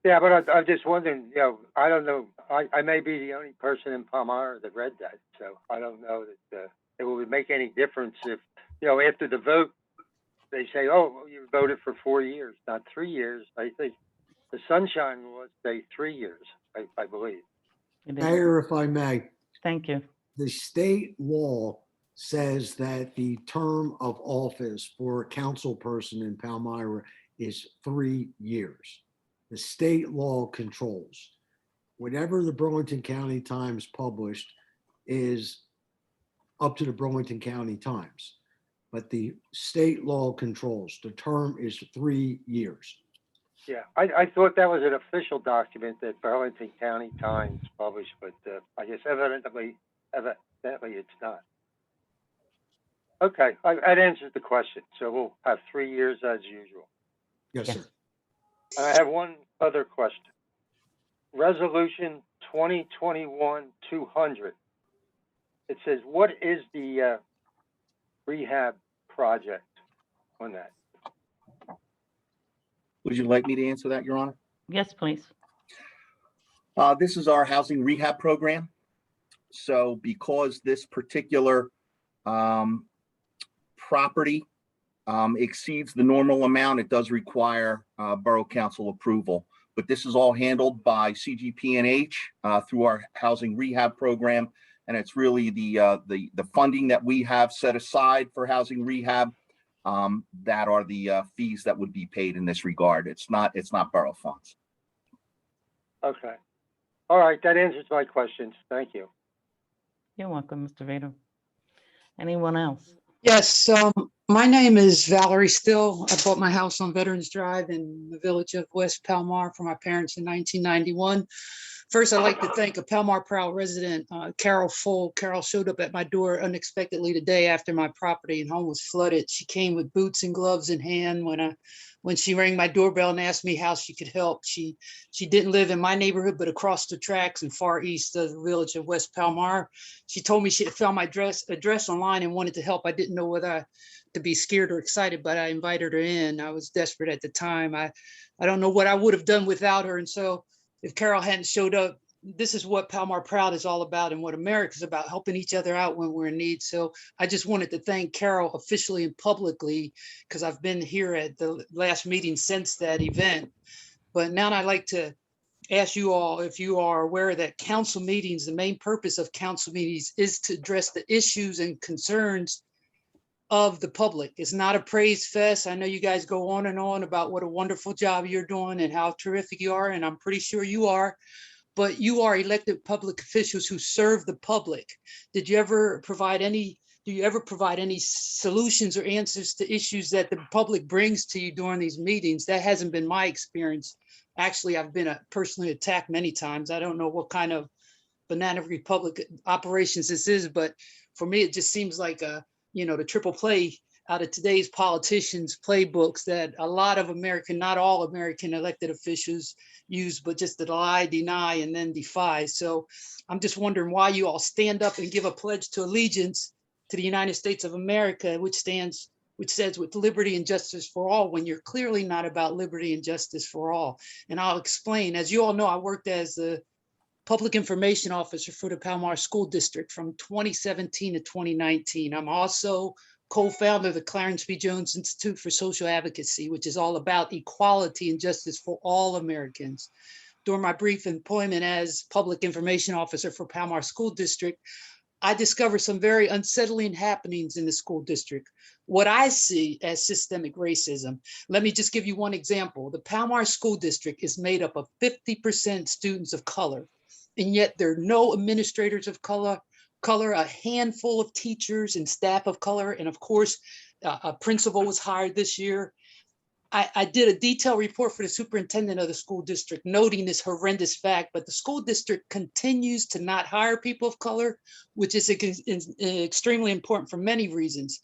Yeah, but I'm just wondering, I don't know, I may be the only person in Palmyra that read that, so I don't know that it would make any difference if, after the vote, they say, oh, you voted for 4 years, not 3 years. I think the sunshine laws say 3 years, I believe. It is. Mayor, if I may, Thank you. the state law says that the term of office for a council person in Palmyra is 3 years. The state law controls. Whatever the Burlington County Times published is up to the Burlington County Times. But the state law controls. The term is 3 years. Yeah, I thought that was an official document that Burlington County Times published, but I guess evidently it's not. Okay, that answers the question. So we'll have 3 years as usual. Yes, Yes. sir. And I have one other question. Resolution 2021-200. It says, what is the rehab project on that? Would you like me to answer that, Your Honor? Yes, please. This is our housing rehab program. So because this particular property exceeds the normal amount, it does require Borough Council approval. But this is all handled by CGP&H through our housing rehab program. And it's really the funding that we have set aside for housing rehab that are the fees that would be paid in this regard. It's not borough funds. Okay. All right, that answers my questions. Thank you. You're welcome, Mr. Vader. Anyone else? Yes, my name is Valerie Still. I bought my house on Veterans Drive in the village of West Palmyra for my parents in 1991. First, I'd like to thank a Palmyra Proud resident, Carol Full. Carol showed up at my door unexpectedly the day after my property and home was flooded. She came with boots and gloves in hand when she rang my doorbell and asked me how she could help. She didn't live in my neighborhood, but across the tracks and far east of the village of West Palmyra. She told me she had found my address online and wanted to help. I didn't know whether to be scared or excited, but I invited her in. I was desperate at the time. I don't know what I would have done without her. And so if Carol hadn't showed up, this is what Palmyra Proud is all about and what America's about, helping each other out when we're in need. So I just wanted to thank Carol officially and publicly, because I've been here at the last meeting since that event. But now I'd like to ask you all if you are aware that council meetings, the main purpose of council meetings is to address the issues and concerns of the public. It's not a praise fest. I know you guys go on and on about what a wonderful job you're doing and how terrific you are, and I'm pretty sure you are, but you are elected public officials who serve the public. Do you ever provide any solutions or answers to issues that the public brings to you during these meetings? That hasn't been my experience. Actually, I've been personally attacked many times. I don't know what kind of banana republic operations this is, but for me, it just seems like the triple play out of today's politicians' playbooks that a lot of American, not all American elected officials use, but just to lie, deny, and then defy. So I'm just wondering why you all stand up and give a pledge to allegiance to the United States of America, which says with liberty and justice for all, when you're clearly not about liberty and justice for all. And I'll explain. As you all know, I worked as the Public Information Officer for the Palmyra School District from 2017 to 2019. I'm also co-founder of the Clarence B Jones Institute for Social Advocacy, which is all about equality and justice for all Americans. During my brief employment as Public Information Officer for Palmyra School District, I discovered some very unsettling happenings in the school district. What I see as systemic racism. Let me just give you one example. The Palmyra School District is made up of 50% students of color, and yet there are no administrators of color, a handful of teachers and staff of color, and of course, a principal was hired this year. I did a detailed report for the superintendent of the school district, noting this horrendous fact, but the school district continues to not hire people of color, which is extremely important for many reasons.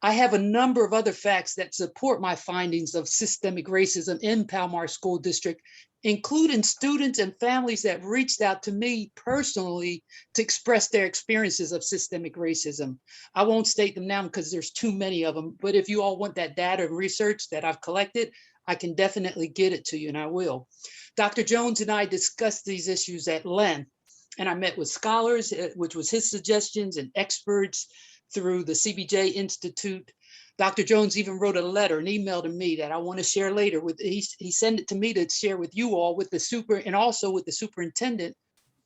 I have a number of other facts that support my findings of systemic racism in Palmyra School District, including students and families that reached out to me personally to express their experiences of systemic racism. I won't state them now because there's too many of them, but if you all want that data and research that I've collected, I can definitely get it to you, and I will. Dr. Jones and I discussed these issues at length, and I met with scholars, which was his suggestions, and experts through the CBJ Institute. Dr. Jones even wrote a letter, an email to me that I want to share later. He sent it to me to share with you all, with the and also with the superintendent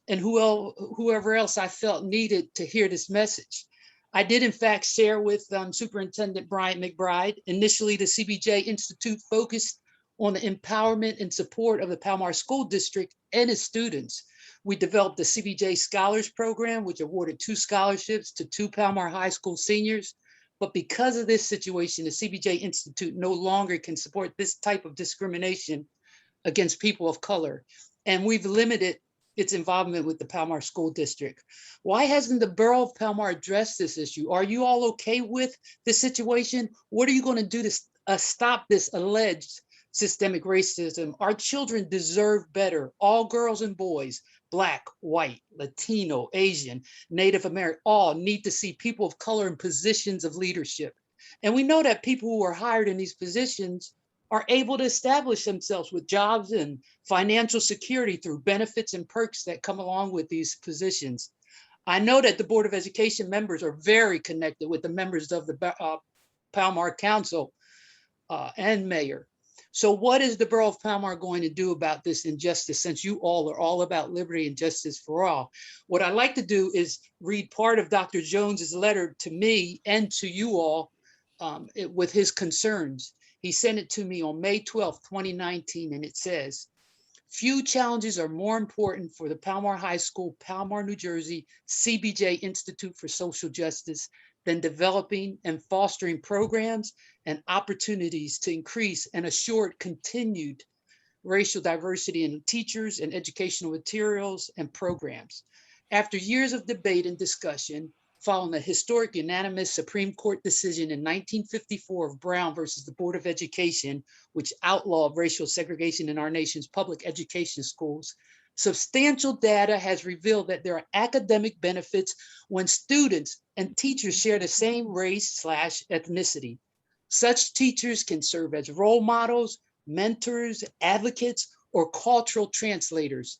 and whoever else I felt needed to hear this message. I did in fact share with Superintendent Bryant McBride. Initially, the CBJ Institute focused on the empowerment and support of the Palmyra School District and its students. We developed the CBJ Scholars Program, which awarded 2 scholarships to 2 Palmyra High School seniors. But because of this situation, the CBJ Institute no longer can support this type of discrimination against people of color. And we've limited its involvement with the Palmyra School District. Why hasn't the Borough of Palmyra addressed this issue? Are you all okay with this situation? What are you going to do to stop this alleged systemic racism? Our children deserve better. All girls and boys, Black, white, Latino, Asian, Native American, all need to see people of color in positions of leadership. And we know that people who are hired in these positions are able to establish themselves with jobs and financial security through benefits and perks that come along with these positions. I know that the Board of Education members are very connected with the members of the Palmyra Council and Mayor. So what is the Borough of Palmyra going to do about this injustice, since you all are all about liberty and justice for all? What I'd like to do is read part of Dr. Jones's letter to me and to you all with his concerns. He sent it to me on May 12th, 2019, and it says, "Few challenges are more important for the Palmyra High School, Palmyra, New Jersey, CBJ Institute for Social Justice than developing and fostering programs and opportunities to increase and assure continued racial diversity in teachers and educational materials and programs. After years of debate and discussion, following a historic unanimous Supreme Court decision in 1954 of Brown versus the Board of Education, which outlawed racial segregation in our nation's public education schools, substantial data has revealed that there are academic benefits when students and teachers share the same race/ethnicity. Such teachers can serve as role models, mentors, advocates, or cultural translators."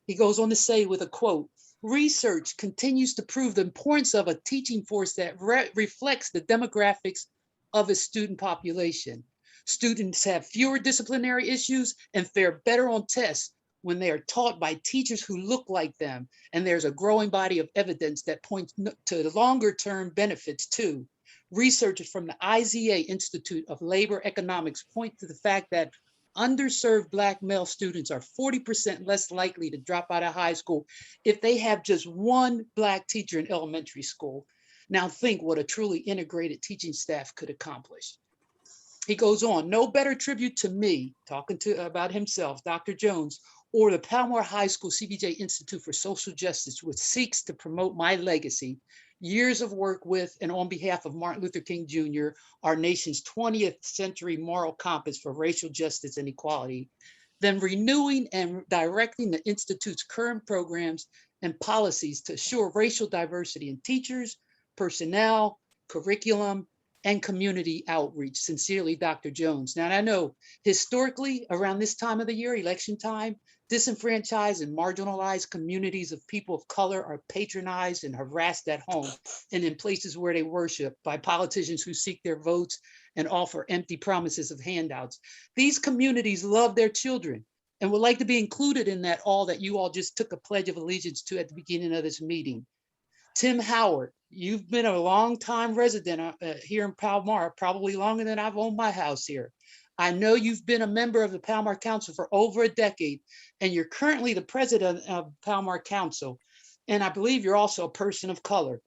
He goes on to say with a quote, "Research continues to prove the importance of a teaching force that reflects the demographics of its student population. Students have fewer disciplinary issues and fare better on tests when they are taught by teachers who look like them. And there's a growing body of evidence that points to the longer term benefits too. Researchers from the IZA Institute of Labor Economics point to the fact that underserved Black male students are 40% less likely to drop out of high school if they have just one Black teacher in elementary school. Now think what a truly integrated teaching staff could accomplish." He goes on, "No better tribute to me," talking about himself, Dr. Jones, "or the Palmyra High School CBJ Institute for Social Justice, which seeks to promote my legacy, years of work with and on behalf of Martin Luther King Jr., our nation's 20th century moral compass for racial justice and equality, then renewing and directing the Institute's current programs and policies to assure racial diversity in teachers, personnel, curriculum, and community outreach. Sincerely, Dr. Jones." Now, I know historically around this time of the year, election time, disenfranchised and marginalized communities of people of color are patronized and harassed at home and in places where they worship by politicians who seek their votes and offer empty promises of handouts. These communities love their children and would like to be included in that all that you all just took a pledge of allegiance to at the beginning of this meeting. Tim Howard, you've been a long-time resident here in Palmyra, probably longer than I've owned my house here. I know you've been a member of the Palmyra Council for over a decade, and you're currently the president of Palmyra Council. And I believe you're also a person of color.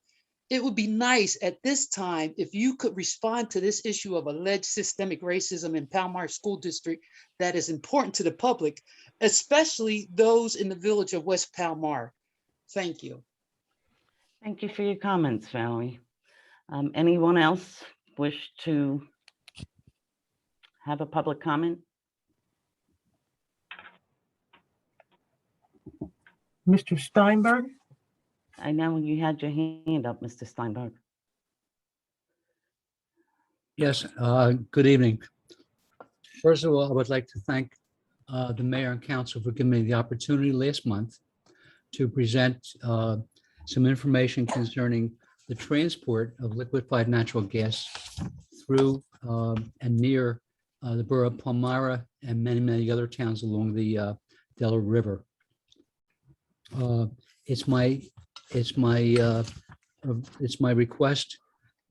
it would be nice at this time if you could respond to this issue of alleged systemic racism in Palmyra School District that is important to the public, especially those in the village of West Palmyra. Thank you. Thank you for your comments, Valerie. Anyone else wish to have a public comment? Mr. Steinberg? I know you had your hand up, Mr. Steinberg. Yes, good evening. First of all, I would like to thank the mayor and council for giving me the opportunity last month to present some information concerning the transport of liquefied natural gas through and near the borough of Palmyra and many, many other towns along the Delaware River. It's my request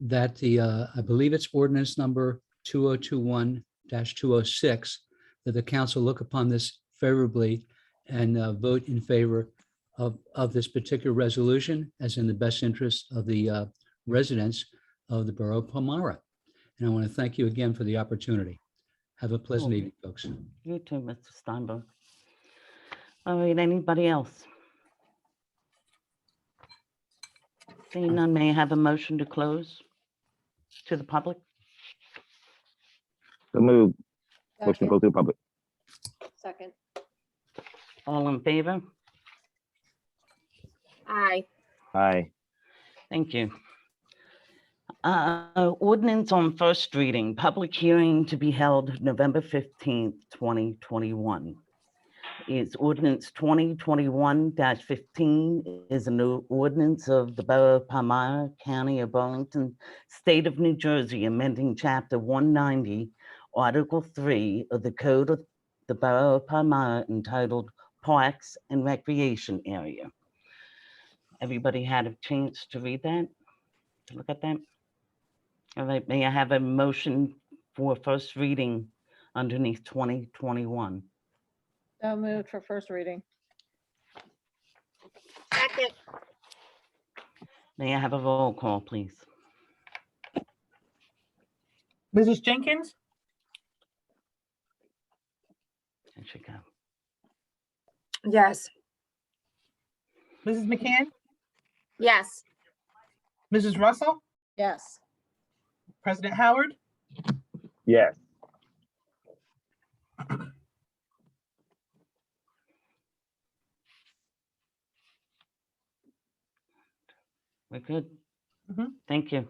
that the, I believe it's ordinance number 2021-206, that the council look upon this favorably and vote in favor of this particular resolution as in the best interest of the residents of the borough of Palmyra. And I want to thank you again for the opportunity. Have a pleasant evening, folks. You too, Mr. Steinberg. All right, anybody else? Seeing none, may I have a motion to close to the public? So move. Motion to Second. go to the public. Second. All in favor? Aye. Aye. Thank you. Ordinance on first reading, public hearing to be held November 15th, 2021. It's ordinance 2021-15 is a new ordinance of the Borough of Palmyra, County of Burlington, State of New Jersey, amending Chapter 190, Article 3 of the Code of the Borough of Palmyra entitled Parks and Recreation Area. Everybody had a chance to read that, to look at that? All right, may I have a motion for first reading underneath 2021? So moved for first reading. Second. May I have a roll call, please? Mrs. Jenkins? There she go. Yes. Mrs. McCann? Yes. Mrs. Russell? Yes. President Howard? Yes. We're good. Mhm. Thank you.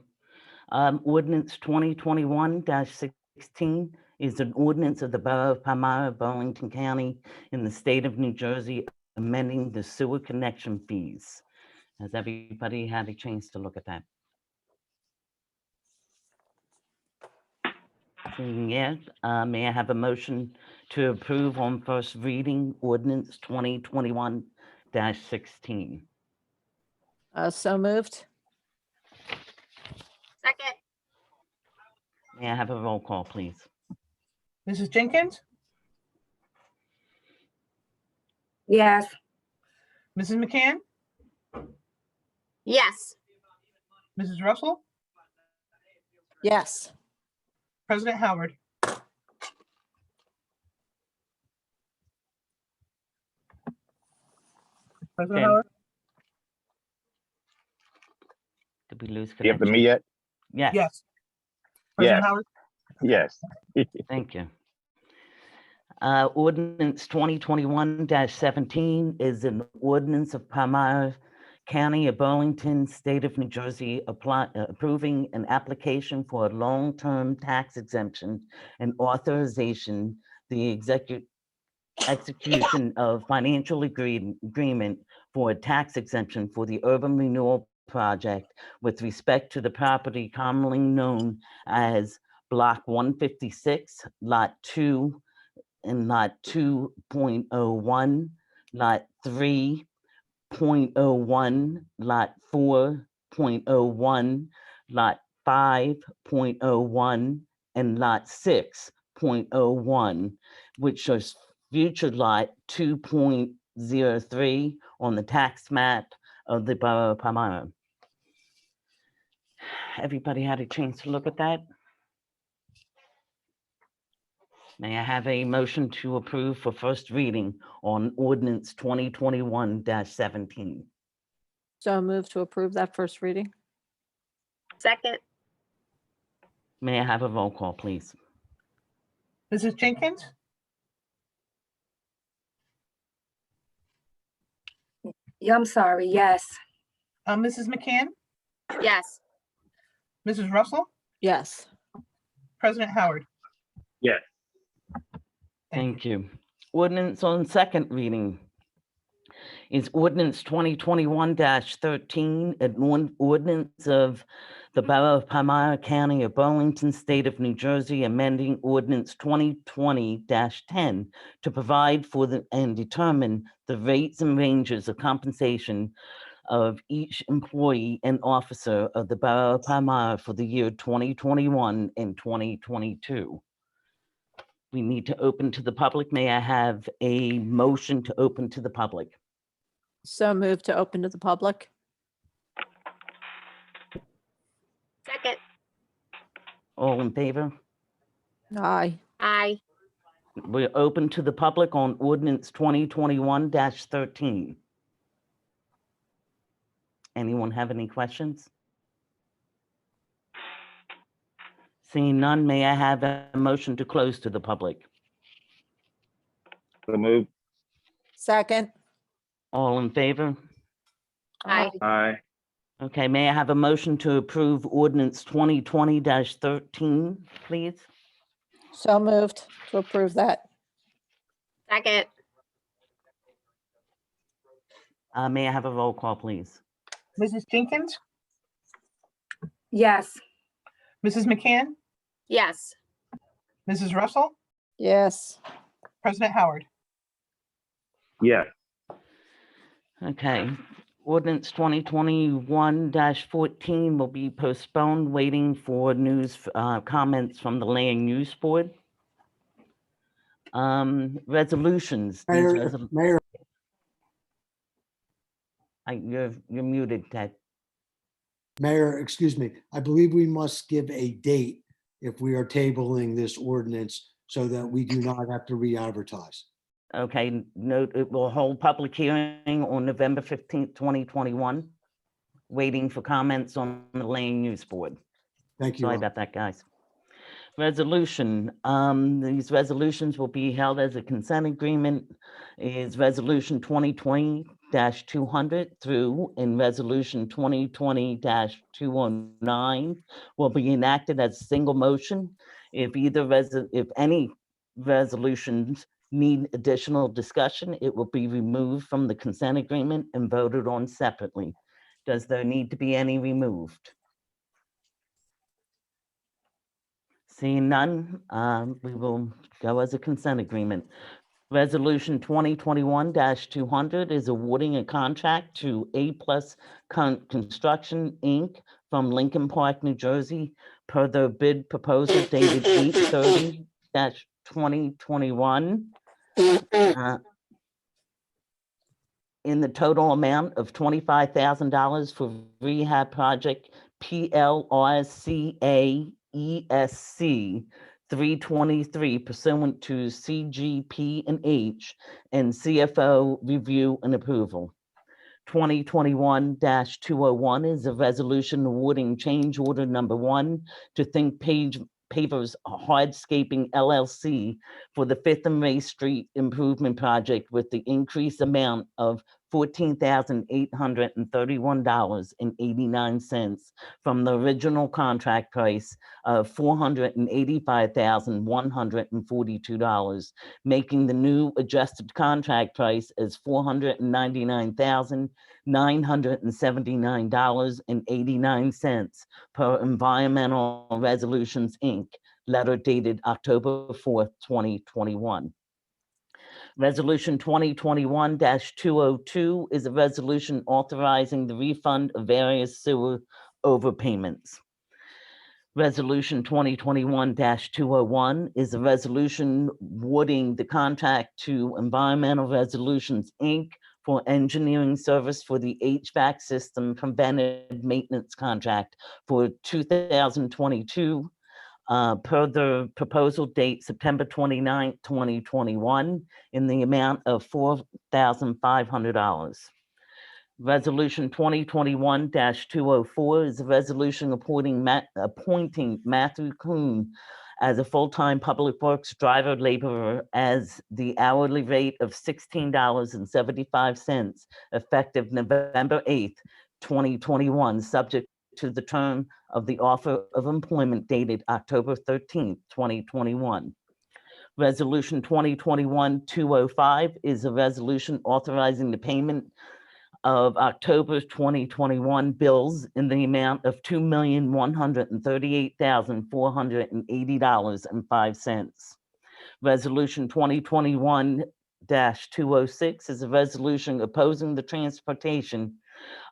Ordinance 2021-16 is an ordinance of the Borough of Palmyra, Burlington County in the state of New Jersey, amending the sewer connection fees. Has everybody had a chance to look at that? Seeing yes, may I have a motion to approve on first reading ordinance 2021-16? So moved. Second. May I have a roll call, please? Mrs. Jenkins? Yes. Mrs. McCann? Yes. Mrs. Russell? Yes. President Howard? President Okay. Howard? Did we lose You have to connection? me yet? Yes, Yes. President Yes. Howard? Yes. thank you. Ordinance 2021-17 is an ordinance of Palmyra County of Burlington, State of New Jersey, approving an application for a long-term tax exemption and authorization the execution of financial agreement for a tax exemption for the urban renewal project with respect to the property commonly known as Block 156, Lot 2 and Lot 2.01, Lot 3.01, Lot 4.01, Lot 5.01, and Lot 6.01, which is future Lot 2.03 on the tax map of the Borough of Palmyra. everybody had a chance to look at that? May I have a motion to approve for first reading on ordinance 2021-17? So move to approve that first reading. Second, May I have a roll call, please? Mrs. Jenkins? Yeah, I'm sorry, yes. Mrs. McCann? yes. Mrs. Russell? Yes. President Howard? Yes. Thank you. Ordinance on second reading is ordinance 2021-13, an ordinance of the Borough of Palmyra, County of Burlington, State of New Jersey, amending ordinance 2020-10 to provide for and determine the rates and ranges of compensation of each employee and officer of the Borough of Palmyra for the year 2021 and 2022. We need to open to the public. May I have a motion to open to the public? So move to open to the public. Second, All in favor? Aye. aye. We're open to the public on ordinance 2021-13. Anyone have any questions? Seeing none, may I have a motion to close to the public? So moved. Second. All in favor? Aye. Aye. Okay, may I have a motion to approve ordinance 2020-13, please? So moved to approve that. Second, May I have a roll call, please? Mrs. Jenkins? Yes. Mrs. McCann? yes. Mrs. Russell? Yes. President Howard? Yes. Okay, ordinance 2021-14 will be postponed, waiting for news, comments from the Land Use Board. Resolutions. These Mayor, You're muted, Ted. Mayor, excuse me. I believe we must give a date if we are tabling this ordinance so that we do not have to re-advertise. Okay, note, it will hold public hearing on November 15th, 2021, waiting for comments on the Land Use Board. Thank you. Sorry Rob. about that, guys. Resolution, these resolutions will be held as a consent agreement, is resolution 2020-200 through, and resolution 2020-209 will be enacted as a single motion. If any resolutions need additional discussion, it will be removed from the consent agreement and voted on separately. Does there need to be any removed? Seeing none, we will go as a consent agreement. Resolution 2021-200 is awarding a contract to A+ Construction, Inc. from Lincoln Park, New Jersey, per their bid proposal dated 8/30-2021. In the total amount of $25,000 for rehab project PLRCA ESC 323 pursuant to CGP&H and CFO review and approval. 2021-201 is a resolution awarding change order number 1 to Think Pavers Hardscaping LLC for the 5th and Ray Street Improvement Project with the increased amount of $14,831.89 from the original contract price of $485,142, making the new adjusted contract price as $499,979.89 per Environmental Resolutions, Inc., letter dated October 4th, 2021. Resolution 2021-202 is a resolution authorizing the refund of various sewer overpayments. Resolution 2021-201 is a resolution awarding the contract to Environmental Resolutions, Inc. for engineering service for the HVAC system preventive maintenance contract for 2022 per the proposal date September 29th, 2021 in the amount of $4,500. Resolution 2021-204 is a resolution appointing Matthew Kuhn as a full-time public works driver laborer as the hourly rate of $16.75 effective November 8th, 2021, subject to the term of the offer of employment dated October 13th, 2021. Resolution 2021-205 is a resolution authorizing the payment of October 2021 bills in the amount of $2,138,480.05. Resolution 2021-206 is a resolution opposing the transportation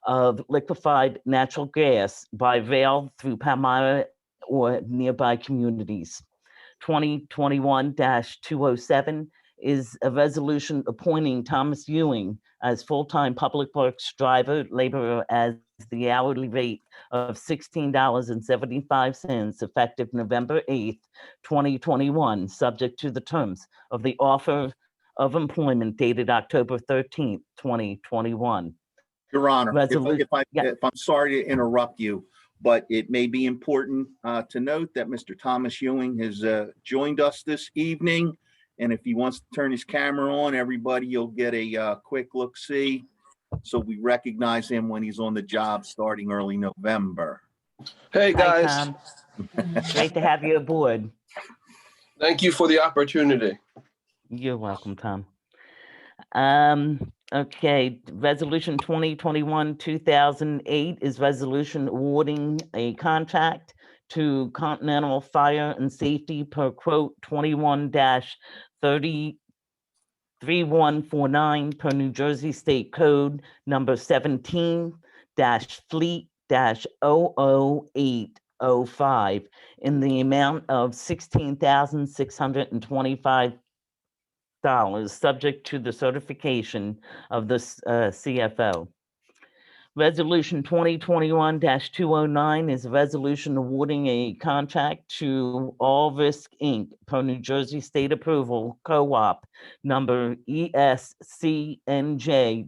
of liquefied natural gas by rail through Palmyra or nearby communities. 2021-207 is a resolution appointing Thomas Ewing as full-time public works driver laborer as the hourly rate of $16.75 effective November 8th, 2021, subject to the terms of the offer of employment dated October 13th, 2021. Your Honor, Resolution- if I'm sorry to interrupt you, but it may be important to note that Mr. Thomas Ewing has joined us this evening. And if he wants to turn his camera on, everybody, you'll get a quick look-see. So we recognize him when he's on the job starting early November. Hey, Hi, guys. Tom. Great to have you aboard. Thank you for the opportunity. You're welcome, Tom. Okay, Resolution 2021-2008 is resolution awarding a contract to Continental Fire and Safety per quote 21-3149 per New Jersey State Code number 17-fleet-00805 in the amount of $16,625, subject to the certification of the CFO. Resolution 2021-209 is a resolution awarding a contract to All Risk Inc. per New Jersey State Approval Co-op number ESCNJ,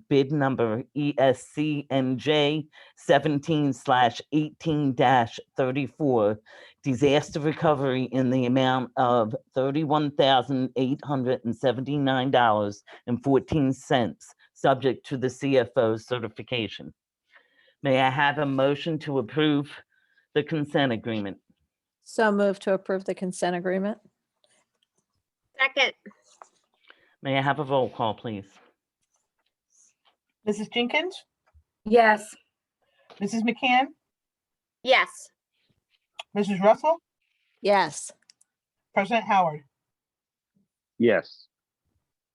bid number ESCNJ 17/18-34, disaster recovery in the amount of $31,879.14, subject to the CFO's certification. May I have a motion to approve the consent agreement? So move to approve the consent agreement. Second, May I have a roll call, please? Mrs. Jenkins, Yes. Mrs. McCann, yes. Mrs. Russell, Yes. President Howard. Yes.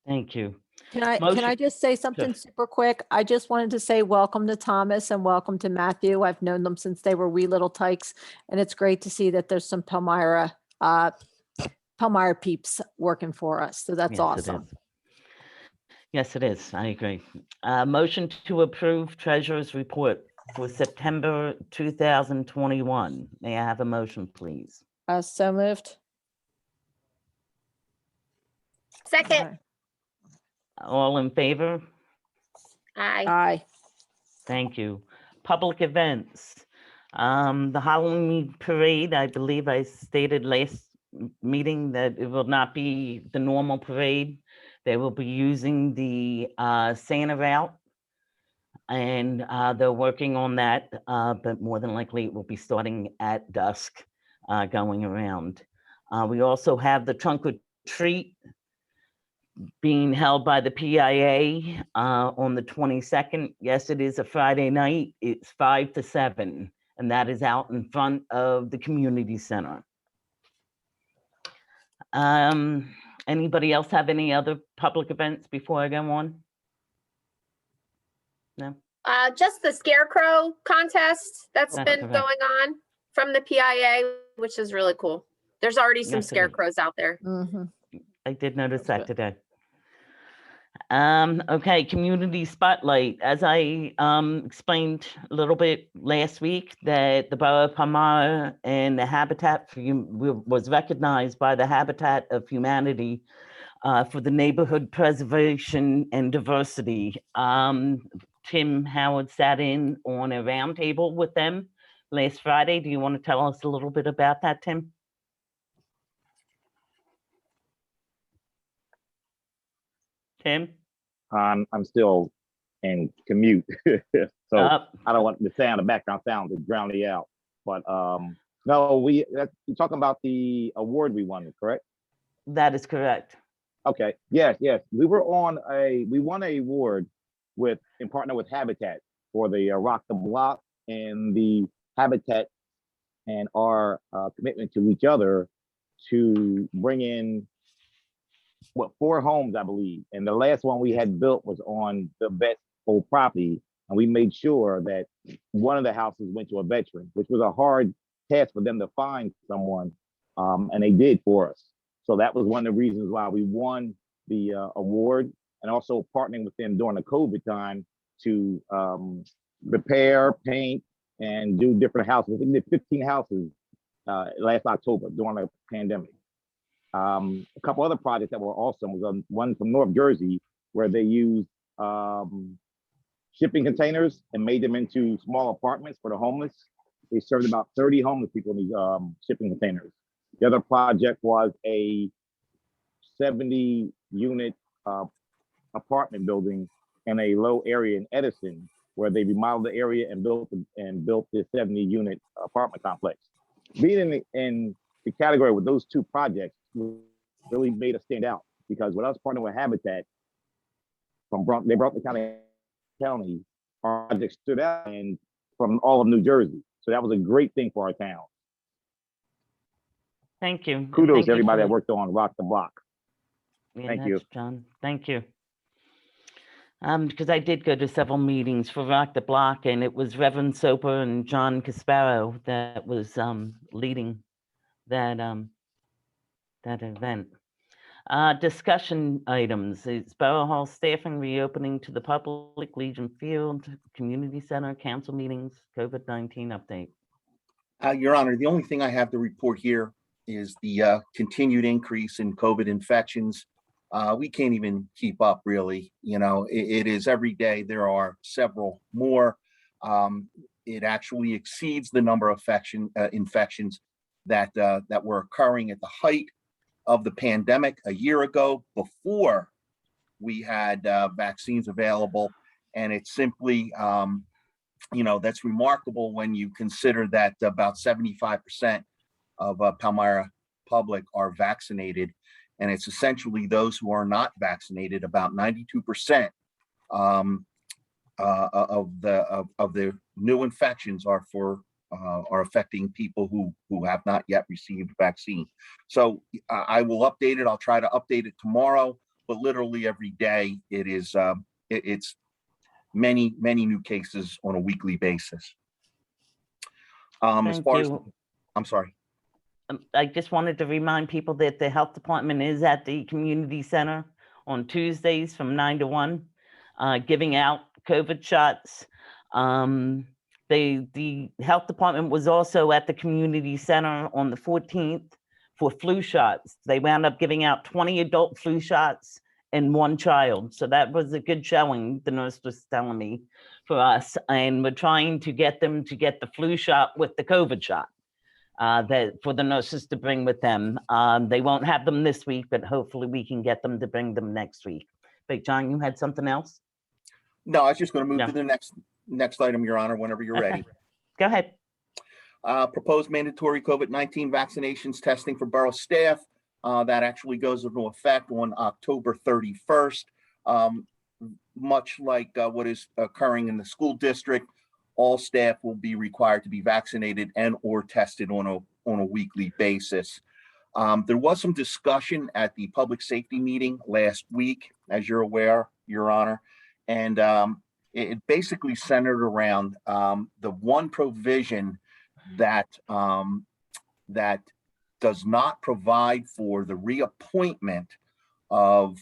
Thank you. Can I Motion- just say something super quick? I just wanted to say welcome to Thomas and welcome to Matthew. I've known them since they were wee little tykes, and it's great to see that there's some Palmyra peeps working for us. So that's Yes, it awesome. is. Yes, it is. I agree. Motion to approve treasurer's report for September 2021. May I have a motion, please? So moved. Second, All in favor? aye. Aye. Thank you. Public events. The Halloween parade, I believe I stated last meeting that it will not be the normal parade. They will be using the Santa route. And they're working on that, but more than likely it will be starting at dusk, going around. We also have the trunk or treat being held by the PIA on the 22nd. Yes, it is a Friday night. It's 5 to 7, and that is out in front of the community center. Anybody else have any other public events before I go on? No? Just the scarecrow contest that's That's been correct. going on from the PIA, which is really cool. There's already some Yes, it is. scarecrows out there. Mhm. I did notice that today. Okay, community spotlight. As I explained a little bit last week, that the Borough of Palmyra and the Habitat for was recognized by the Habitat of Humanity for the neighborhood preservation and diversity. Tim Howard sat in on a roundtable with them last Friday. Do you want to tell us a little bit about that, Tim? Tim? I'm still in commute, so I don't want the sound, the background sound to drown me out. But no, you're talking about the award we won, correct? That is correct. Okay. Yes. We won an award in partner with Habitat for the Rock the Block, and the Habitat and our commitment to each other to bring in 4 homes, I believe. And the last one we had built was on the vet old property. And we made sure that one of the houses went to a veteran, which was a hard task for them to find someone. And they did for us. So that was one of the reasons why we won the award, and also partnering with them during the COVID time to repair, paint, and do different houses. We did 15 houses last October during the pandemic. A couple other projects that were awesome was one from North Jersey, where they used shipping containers and made them into small apartments for the homeless. They served about 30 homeless people in these shipping containers. The other project was a 70-unit apartment building in a low area in Edison, where they remodeled the area and built this 70-unit apartment complex. Being in the category with those 2 projects really made us stand out, because when I was partnering with Habitat they brought the county, our project stood out and from all of New Jersey. So that was a great thing for our town. Thank you. Kudos to everybody that worked on Rock the Block. Thank you, John. Thank you. Because I did go to several meetings for Rock the Block, and it was Reverend Soper and John Casparo that was leading that that event. Discussion items. Is Borough Hall staffing reopening to the public, Legion Field, Community Center, council meetings, COVID-19 update? Your Honor, the only thing I have to report here is the continued increase in COVID infections. We can't even keep up, really. You know, it is every day there are several more. It actually exceeds the number of infections that were occurring at the height of the pandemic a year ago, before we had vaccines available. And it's simply, that's remarkable when you consider that about 75% of Palmyra public are vaccinated. And it's essentially those who are not vaccinated. About 92% of the new infections are affecting people who have not yet received vaccine. So I will update it. I'll try to update it tomorrow, but literally every day it's many new cases on a weekly basis. As far as, I'm sorry. I just wanted to remind people that the health department is at the community center on Tuesdays from 9 to 1, giving out COVID shots. The health department was also at the community center on the 14th for flu shots. They wound up giving out 20 adult flu shots and 1 child. So that was a good showing, the nurse was telling me, for us. And we're trying to get them to get the flu shot with the COVID shot. That for the nurses to bring with them. They won't have them this week, but hopefully we can get them to bring them next week. But John, you had something else? No, I was just going to move to the next item, Your Honor, whenever you're ready. Go ahead. Proposed mandatory COVID-19 vaccinations testing for borough staff. That actually goes into effect on October 31st. Much like what is occurring in the school district, all staff will be required to be vaccinated and or tested on a weekly basis. There was some discussion at the public safety meeting last week, as you're aware, Your Honor, and it basically centered around the one provision that does not provide for the reappointment of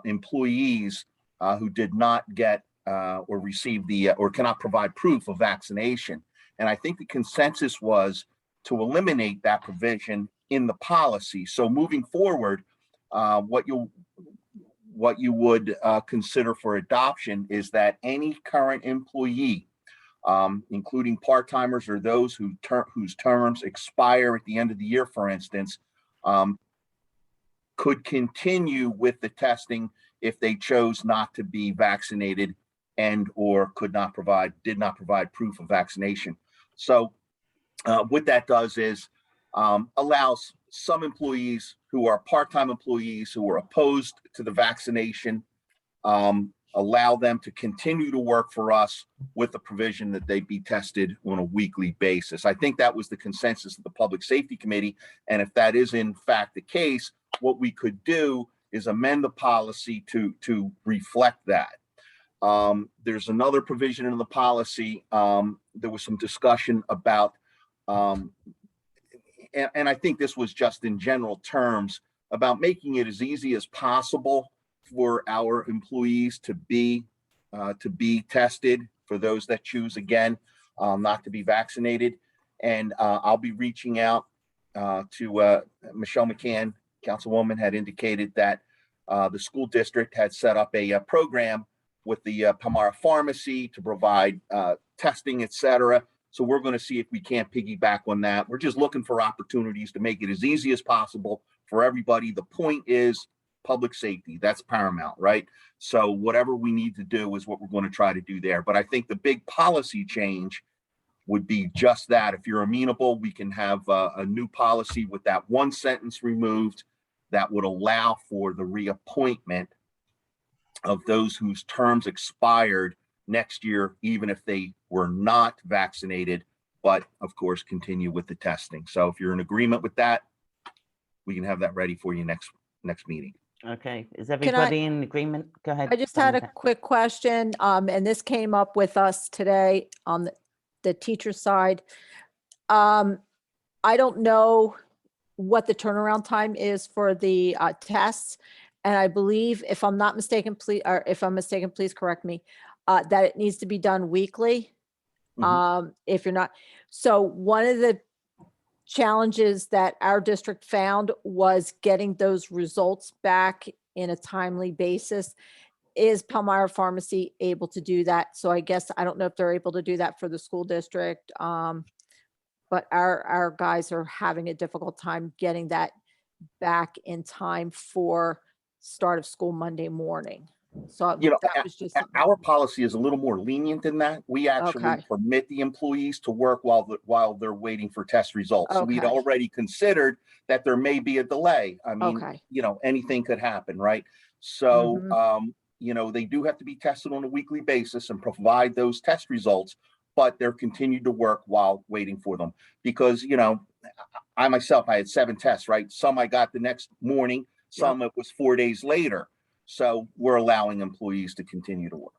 employees who did not get or receive or cannot provide proof of vaccination. And I think the consensus was to eliminate that provision in the policy. So moving forward, what you would consider for adoption is that any current employee, including part-timers or those whose terms expire at the end of the year, for instance, could continue with the testing if they chose not to be vaccinated and or did not provide proof of vaccination. So what that does is allows some employees who are part-time employees who are opposed to the vaccination, allow them to continue to work for us with the provision that they be tested on a weekly basis. I think that was the consensus of the Public Safety Committee. And if that is in fact the case, what we could do is amend the policy to reflect that. There's another provision in the policy. There was some discussion about, and I think this was just in general terms, about making it as easy as possible for our employees to be tested, for those that choose, again, not to be vaccinated. And I'll be reaching out to Michelle McCann. Councilwoman had indicated that the school district had set up a program with the Palmyra Pharmacy to provide testing, et cetera. So we're going to see if we can't piggyback on that. We're just looking for opportunities to make it as easy as possible for everybody. The point is public safety. That's paramount, right? So whatever we need to do is what we're going to try to do there. But I think the big policy change would be just that. If you're amenable, we can have a new policy with that one sentence removed that would allow for the reappointment of those whose terms expired next year, even if they were not vaccinated, but of course, continue with the testing. So if you're in agreement with that, we can have that ready for you next meeting. Okay, is everybody in agreement? Go ahead. I just had a quick question, and this came up with us today on the teacher side. I don't know what the turnaround time is for the tests. And I believe, if I'm not mistaken, please, or if I'm mistaken, please correct me, that it needs to be done weekly. If you're not, so one of the challenges that our district found was getting those results back in a timely basis. Is Palmyra Pharmacy able to do that? So I guess, I don't know if they're able to do that for the school district. But our guys are having a difficult time getting that back in time for start of school Monday morning. So that was just our policy is a little more lenient than that. We actually permit the employees to work while they're waiting for test results. So we'd already considered that there may be a delay. I mean, anything could happen, right? So, they do have to be tested on a weekly basis and provide those test results, but they're continued to work while waiting for them. Because, I myself, I had 7 tests, right? Some I got the next morning, some it was 4 days later. So we're allowing employees to continue to work.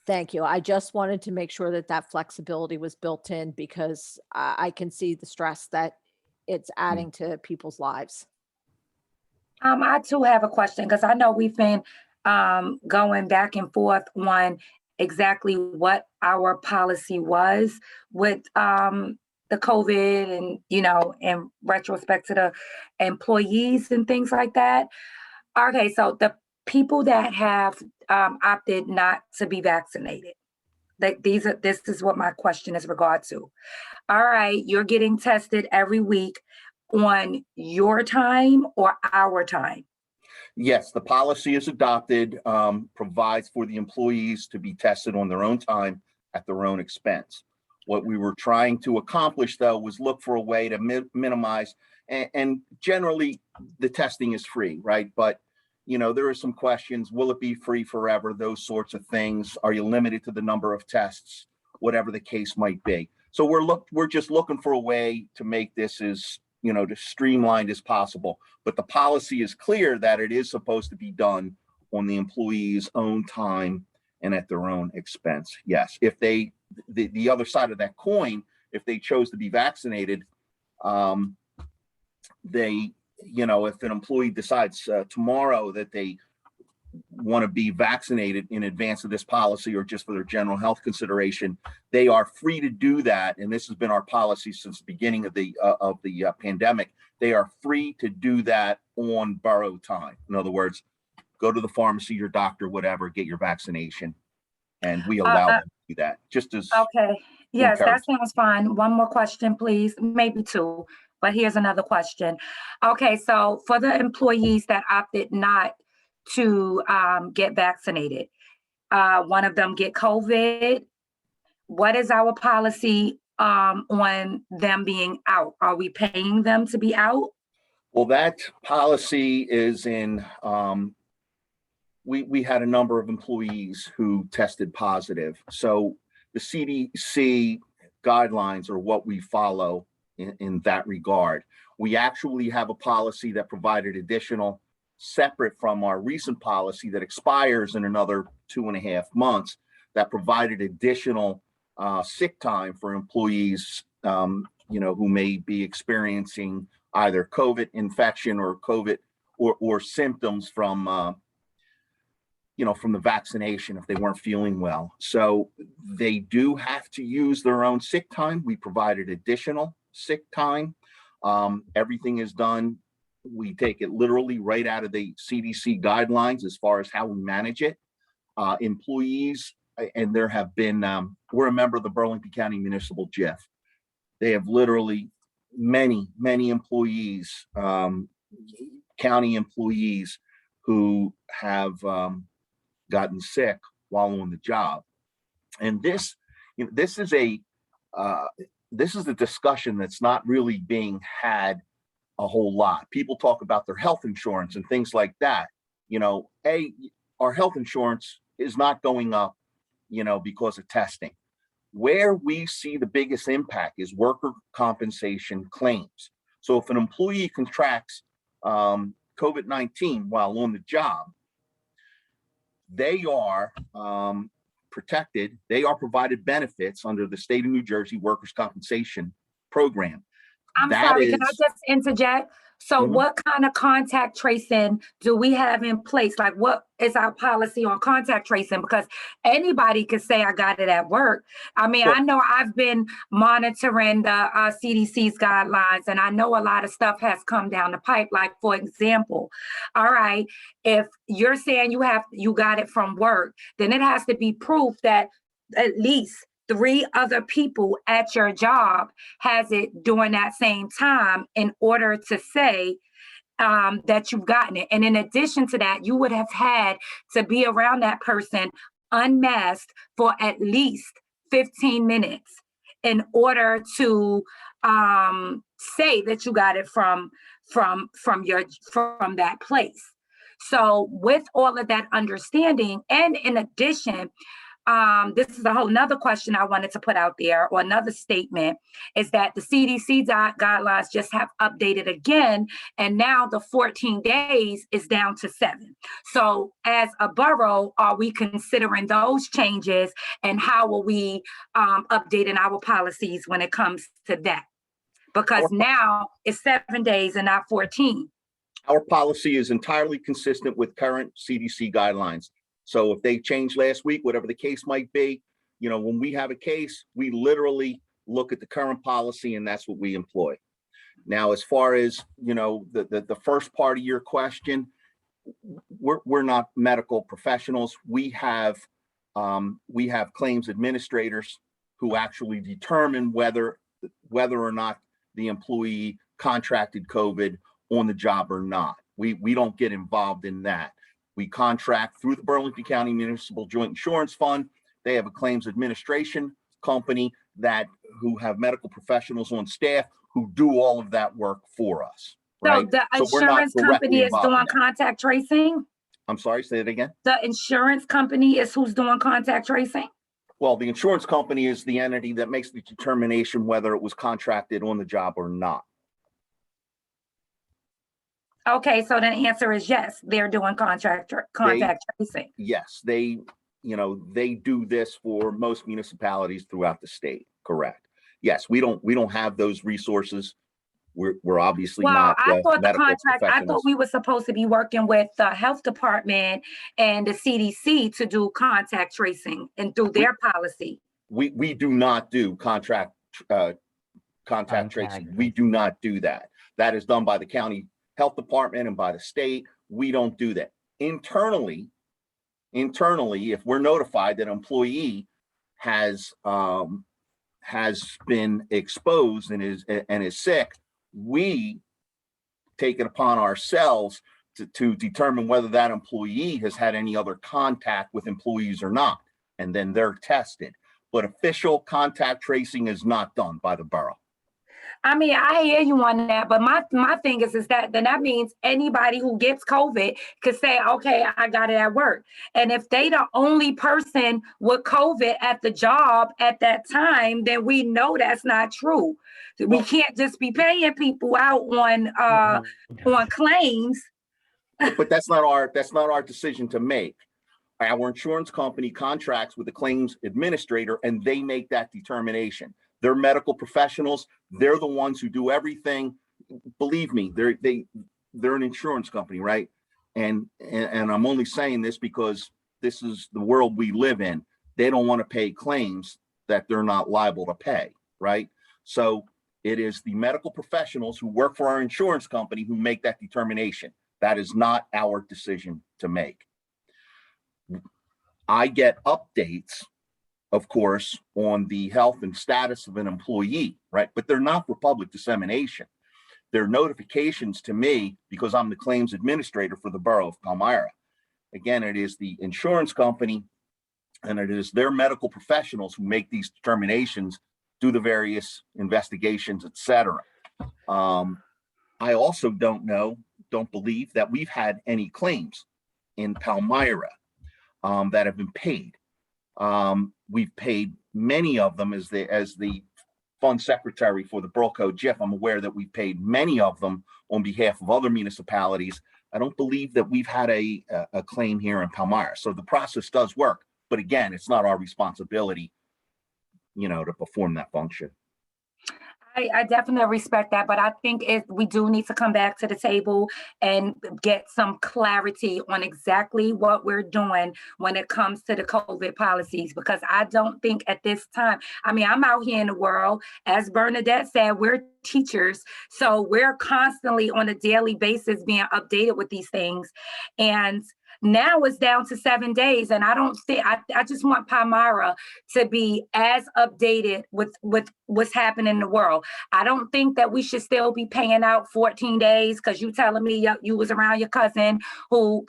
Thank you. I just wanted to make sure that that flexibility was built in, because I can see the stress that it's adding to people's lives. I too have a question, because I know we've been going back and forth on exactly what our policy was with the COVID and, in retrospect to the employees and things like that. Okay, so the people that have opted not to be vaccinated, this is what my question is regard to. All right, you're getting tested every week on your time or our time? Yes, the policy is adopted, provides for the employees to be tested on their own time at their own expense. What we were trying to accomplish, though, was look for a way to minimize, and generally the testing is free, right? But there are some questions. Will it be free forever? Those sorts of things. Are you limited to the number of tests? Whatever the case might be. So we're just looking for a way to make this as as streamlined as possible. But the policy is clear that it is supposed to be done on the employee's own time and at their own expense. Yes, if the other side of that coin, if they chose to be vaccinated, if an employee decides tomorrow that they want to be vaccinated in advance of this policy or just for their general health consideration, they are free to do that. And this has been our policy since the beginning of the pandemic. They are free to do that on borough time. In other words, go to the pharmacy, your doctor, whatever, get your vaccination. And we allow them to do that, just as. Okay, yes, that sounds fine. One more question, please, maybe two, but here's another question. Okay, so for the employees that opted not to get vaccinated, one of them get COVID, what is our policy on them being out? Are we paying them to be out? Well, that policy is in, we had a number of employees who tested positive. So the CDC guidelines are what we follow in that regard. We actually have a policy that provided additional, separate from our recent policy that expires in another 2.5 months, that provided additional sick time for employees, who may be experiencing either COVID infection or COVID or symptoms from the vaccination if they weren't feeling well. So they do have to use their own sick time. We provided additional sick time. Everything is done. We take it literally right out of the CDC guidelines as far as how we manage it. Employees, and there have been, we're a member of the Burlington County Municipal JIF. They have literally many employees, county employees who have gotten sick while on the job. And this is a discussion that's not really being had a whole lot. People talk about their health insurance and things like that. Our health insurance is not going up, because of testing. Where we see the biggest impact is worker compensation claims. So if an employee contracts COVID-19 while on the job, they are protected. They are provided benefits under the state of New Jersey workers' compensation program. I'm sorry, can I just interject? So what kind of contact tracing do we have in place? Like, what is our policy on contact tracing? Because anybody could say I got it at work. I mean, I know I've been monitoring the CDC's guidelines, and I know a lot of stuff has come down the pipe. Like, for example, all right, if you're saying you got it from work, then it has to be proof that at least 3 other people at your job has it during that same time in order to say that you've gotten it. And in addition to that, you would have had to be around that person unmasked for at least 15 minutes in order to say that you got it from that place. So with all of that understanding, and in addition, this is a whole nother question I wanted to put out there, or another statement, is that the CDC guidelines just have updated again, and now the 14 days is down to 7. So as a borough, are we considering those changes, and how are we updating our policies when it comes to that? Because now it's 7 days and not 14. Our policy is entirely consistent with current CDC guidelines. So if they changed last week, whatever the case might be, when we have a case, we literally look at the current policy, and that's what we employ. Now, as far as, the first part of your question, we're not medical professionals. We have claims administrators who actually determine whether or not the employee contracted COVID on the job or not. We don't get involved in that. We contract through the Burlington County Municipal Joint Insurance Fund. They have a claims administration company who have medical professionals on staff who do all of that work for us. Right? So the insurance company is doing contact tracing? I'm sorry, say it again. The insurance company is who's doing contact tracing? Well, the insurance company is the entity that makes the determination whether it was contracted on the job or not. Okay, so the answer is yes, they're doing contact tracing. Yes, they do this for most municipalities throughout the state. Correct. Yes, we don't have those resources. We're obviously Well, not I thought the medical contract, I thought professionals. we were supposed to be working with the health department and the CDC to do contact tracing and through their policy. We do not do contact tracing. We do not do that. That is done by the county health department and by the state. We don't do that. Internally, if we're notified that an employee has been exposed and is sick, we take it upon ourselves to determine whether that employee has had any other contact with employees or not, and then they're tested. But official contact tracing is not done by the borough. I mean, I hear you on that, but my thing is that then that means anybody who gets COVID could say, okay, I got it at work. And if they the only person with COVID at the job at that time, then we know that's not true. We can't just be paying people out on claims. But that's not our decision to make. Our insurance company contracts with the claims administrator, and they make that determination. They're medical professionals. They're the ones who do everything. Believe me, they're an insurance company, right? And I'm only saying this because this is the world we live in. They don't want to pay claims that they're not liable to pay, right? So it is the medical professionals who work for our insurance company who make that determination. That is not our decision to make. I get updates, of course, on the health and status of an employee, right? But they're not for public dissemination. They're notifications to me because I'm the claims administrator for the Borough of Palmyra. Again, it is the insurance company and it is their medical professionals who make these determinations, do the various investigations, et cetera. I also don't believe that we've had any claims in Palmyra that have been paid. We've paid many of them as the fund secretary for the Borough Code GIF. I'm aware that we've paid many of them on behalf of other municipalities. I don't believe that we've had a claim here in Palmyra. So the process does work, but again, it's not our responsibility, to perform that function. I definitely respect that, but I think we do need to come back to the table and get some clarity on exactly what we're doing when it comes to the COVID policies, because I don't think at this time, I mean, I'm out here in the world, as Bernadette said, we're teachers, so we're constantly on a daily basis being updated with these things. And now it's down to 7 days, and I don't think I just want Palmyra to be as updated with what's happening in the world. I don't think that we should still be paying out 14 days because you telling me you was around your cousin who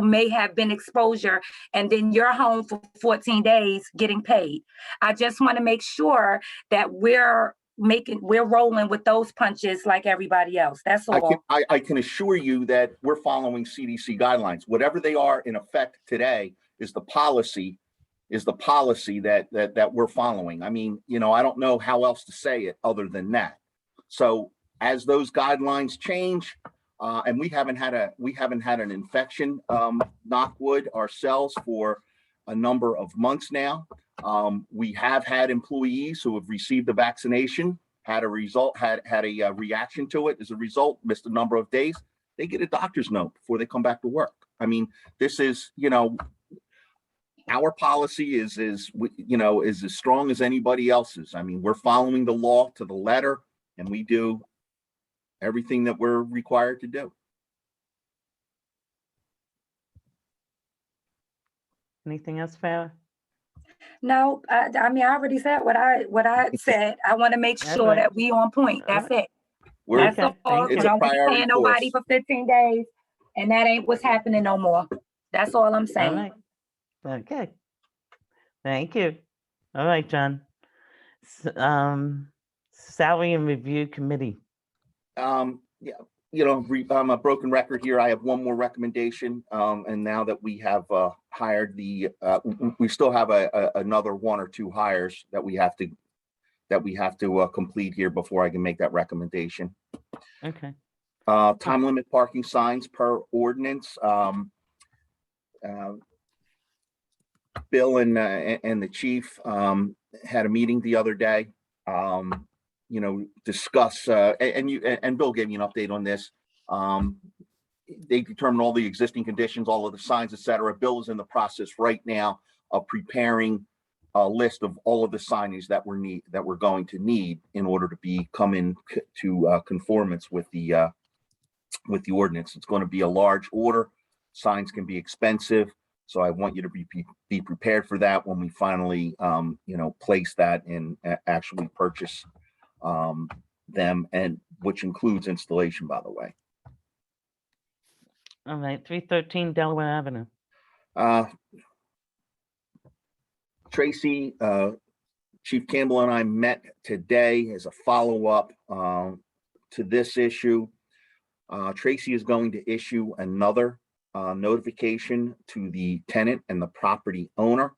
may have been exposure, and then you're home for 14 days getting paid. I just want to make sure that we're rolling with those punches like everybody else. That's all. I can assure you that we're following CDC guidelines. Whatever they are in effect today is the policy that we're following. I mean, I don't know how else to say it other than that. So as those guidelines change, and we haven't had an infection, knock wood, ourselves for a number of months now. We have had employees who have received the vaccination, had a reaction to it. As a result, missed a number of days. They get a doctor's note before they come back to work. I mean, this is, our policy is as strong as anybody else's. I mean, we're following the law to the letter, and we do everything that we're required to do. Anything else, Farrah? No, I mean, I already said what I said. I want to make sure that we on point. That's it. That's all. I don't want to pay nobody for 15 days, and that ain't what's happening no more. That's all I'm saying. All right. Okay. Thank you. All right, John. Salary and Review Committee. I'm a broken record here. I have one more recommendation. And now that we have hired we still have another 1 or 2 hires that we have to complete here before I can make that recommendation. Okay. Time limit parking signs per ordinance. Bill and the chief had a meeting the other day. discuss, and Bill gave me an update on this. They determined all the existing conditions, all of the signs, et cetera. Bill is in the process right now of preparing a list of all of the signage that we're going to need in order to come into conformance with the ordinance. It's going to be a large order. Signs can be expensive, so I want you to be prepared for that when we finally place that and actually purchase them, and which includes installation, by the way. All right, 313 Delaware Avenue. Tracy, Chief Campbell and I met today as a follow-up to this issue. Tracy is going to issue another notification to the tenant and the property owner.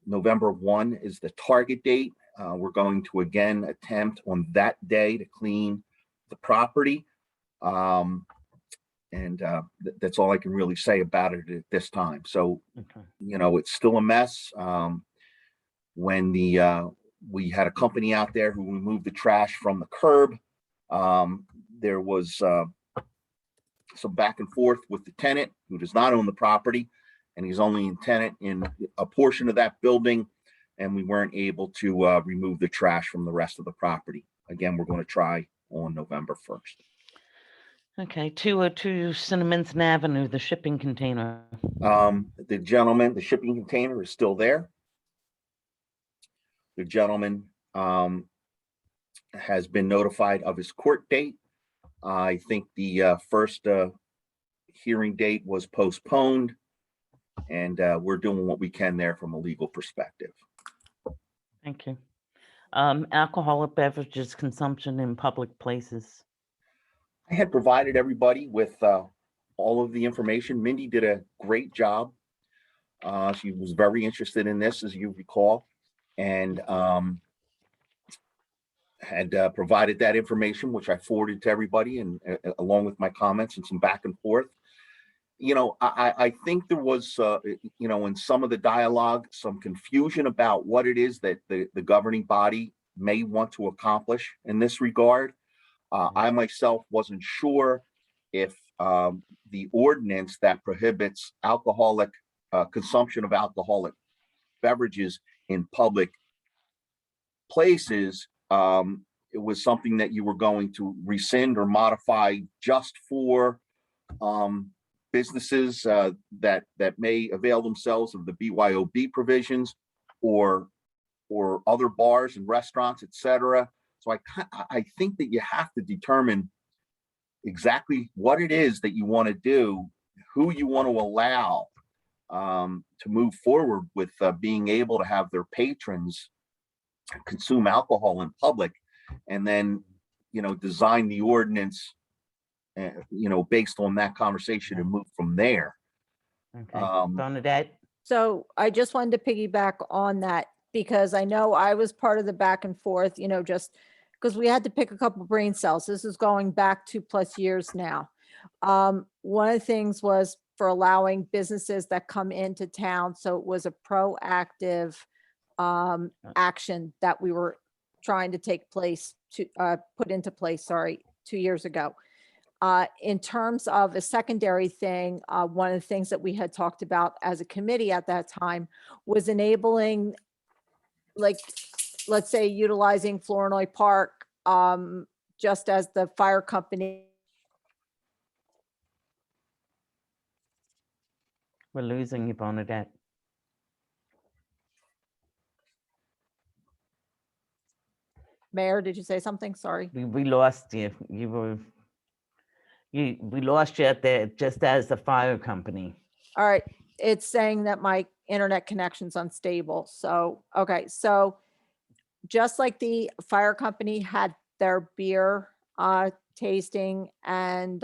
November 1 is the target date. We're going to again attempt on that day to clean the property. That's all I can really say about it at this time. So, it's still a mess. When we had a company out there who removed the trash from the curb, there was some back and forth with the tenant who does not own the property, and he's only a tenant in a portion of that building, and we weren't able to remove the trash from the rest of the property. Again, we're going to try on November 1st. Okay, 202 Cinnaminson Avenue, the shipping container. The shipping container is still there. The gentleman has been notified of his court date. I think the first hearing date was postponed, and we're doing what we can there from a legal perspective. Thank you. Alcoholic beverages consumption in public places. I had provided everybody with all of the information. Mindy did a great job. She was very interested in this, as you recall, and had provided that information, which I forwarded to everybody, and along with my comments and some back and forth. I think there was, in some of the dialogue, some confusion about what it is that the governing body may want to accomplish in this regard. I myself wasn't sure if the ordinance that prohibits consumption of alcoholic beverages in public places, it was something that you were going to rescind or modify just for businesses that may avail themselves of the BYOB provisions, or other bars and restaurants, etc. So I think that you have to determine exactly what it is that you want to do, who you want to allow to move forward with being able to have their patrons consume alcohol in public, and then design the ordinance based on that conversation and move from there. Okay, Bernadette. So I just wanted to piggyback on that, because I know I was part of the back and forth, just because we had to pick a couple brain cells. This is going back 2+ years now. One of the things was for allowing businesses that come into town. So it was a proactive action that we were trying to put into place, 2 years ago. In terms of a secondary thing, one of the things that we had talked about as a committee at that time was enabling, let's say, utilizing Flournoy Park, just as the fire company. We're losing you, Bernadette. Mayor, did you say something? Sorry. We lost you. We lost you at just as the fire company. All right. It's saying that my internet connection's unstable. So, okay. So just like the fire company had their beer tasting and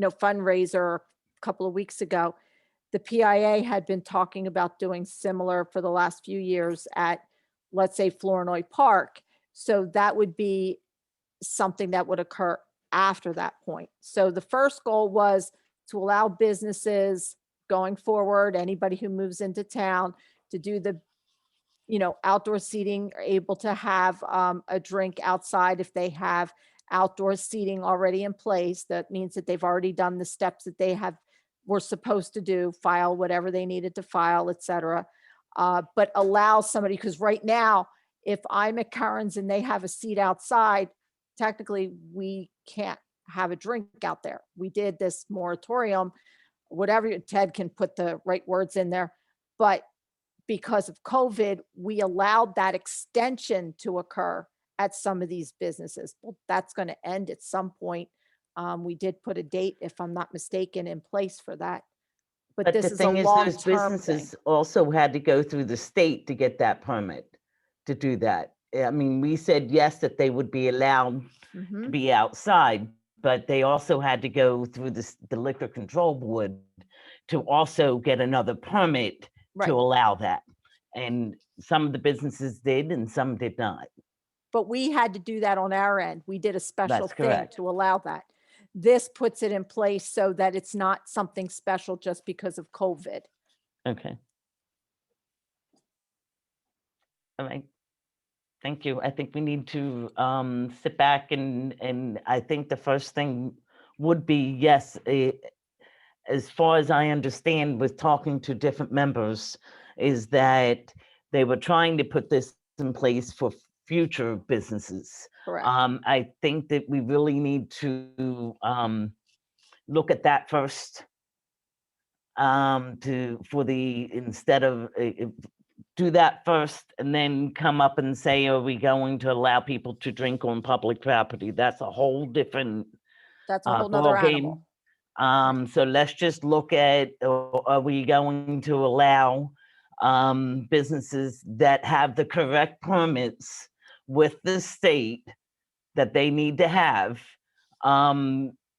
fundraiser a couple of weeks ago, the PIA had been talking about doing similar for the last few years at, let's say, Flournoy Park. So that would be something that would occur after that point. So the first goal was to allow businesses going forward, anybody who moves into town, to do the, outdoor seating are able to have a drink outside if they have outdoor seating already in place. That means that they've already done the steps that they were supposed to do, file whatever they needed to file, et cetera. But allow somebody, because right now, if I'm at Karen's and they have a seat outside, technically we can't have a drink out there. We did this moratorium, whatever, Ted can put the right words in there, but because of COVID, we allowed that extension to occur at some of these businesses. Well, that's going to end at some point. We did put a date, if I'm not mistaken, in place for that. But But this the is a thing is, those long-term thing. businesses also had to go through the state to get that permit to do that. I mean, we said yes, that they would be allowed to Mhm. be outside, but they also had to go through the Liquor Control Board to also get another permit Right. to allow that. And some of the businesses did and some did not. But we had to do that on our end. We did a special That's thing correct. to allow that. This puts it in place so that it's not something special just because of COVID. Okay. All right. Thank you. I think we need to sit back and I think the first thing would be, yes, as far as I understand with talking to different members, is that they were trying to put this in place for future businesses. Correct. I think that we really need to look at that first. Instead of do that first and then come up and say, are we going to allow people to drink on public property? That's a whole different That's a whole nother animal. so let's just look at, are we going to allow businesses that have the correct permits with the state that they need to have,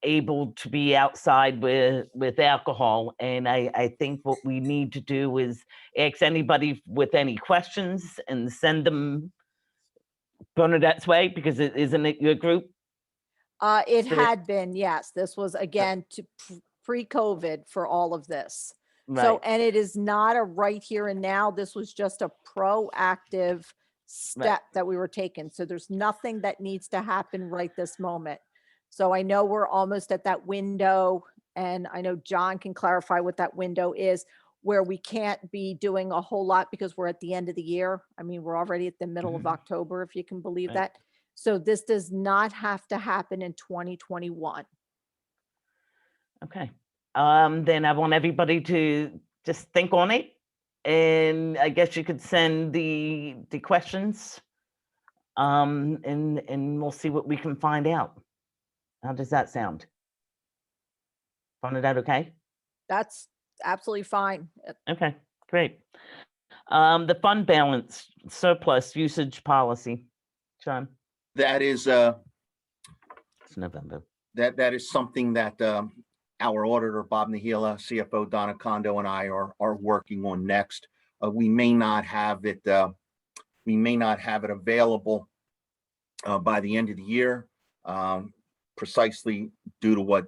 able to be outside with alcohol? And I think what we need to do is ask anybody with any questions and send them Bernadette's way, because isn't it your group? It For the- had been, yes. This was again to pre-COVID for all of this. So, Right. and it is not a right here and now. This was just a proactive step that we were taking. So there's nothing that needs to happen right this moment. So I know we're almost at that window, and I know John can clarify what that window is, where we can't be doing a whole lot because we're at the end of the year. I mean, we're already at the middle of October, if you can believe Right. that. So this does not have to happen in 2021. Okay. Then I want everybody to just think on it. And I guess you could send the questions. And we'll see what we can find out. How does that sound? Find that okay? That's absolutely fine. Okay, great. The fund balance surplus usage policy, John, That is, it's November. that is something that our auditor, Bob Nahila, CFO Donna Kondo, and I are working on next. We may not have it available by the end of the year, precisely due to what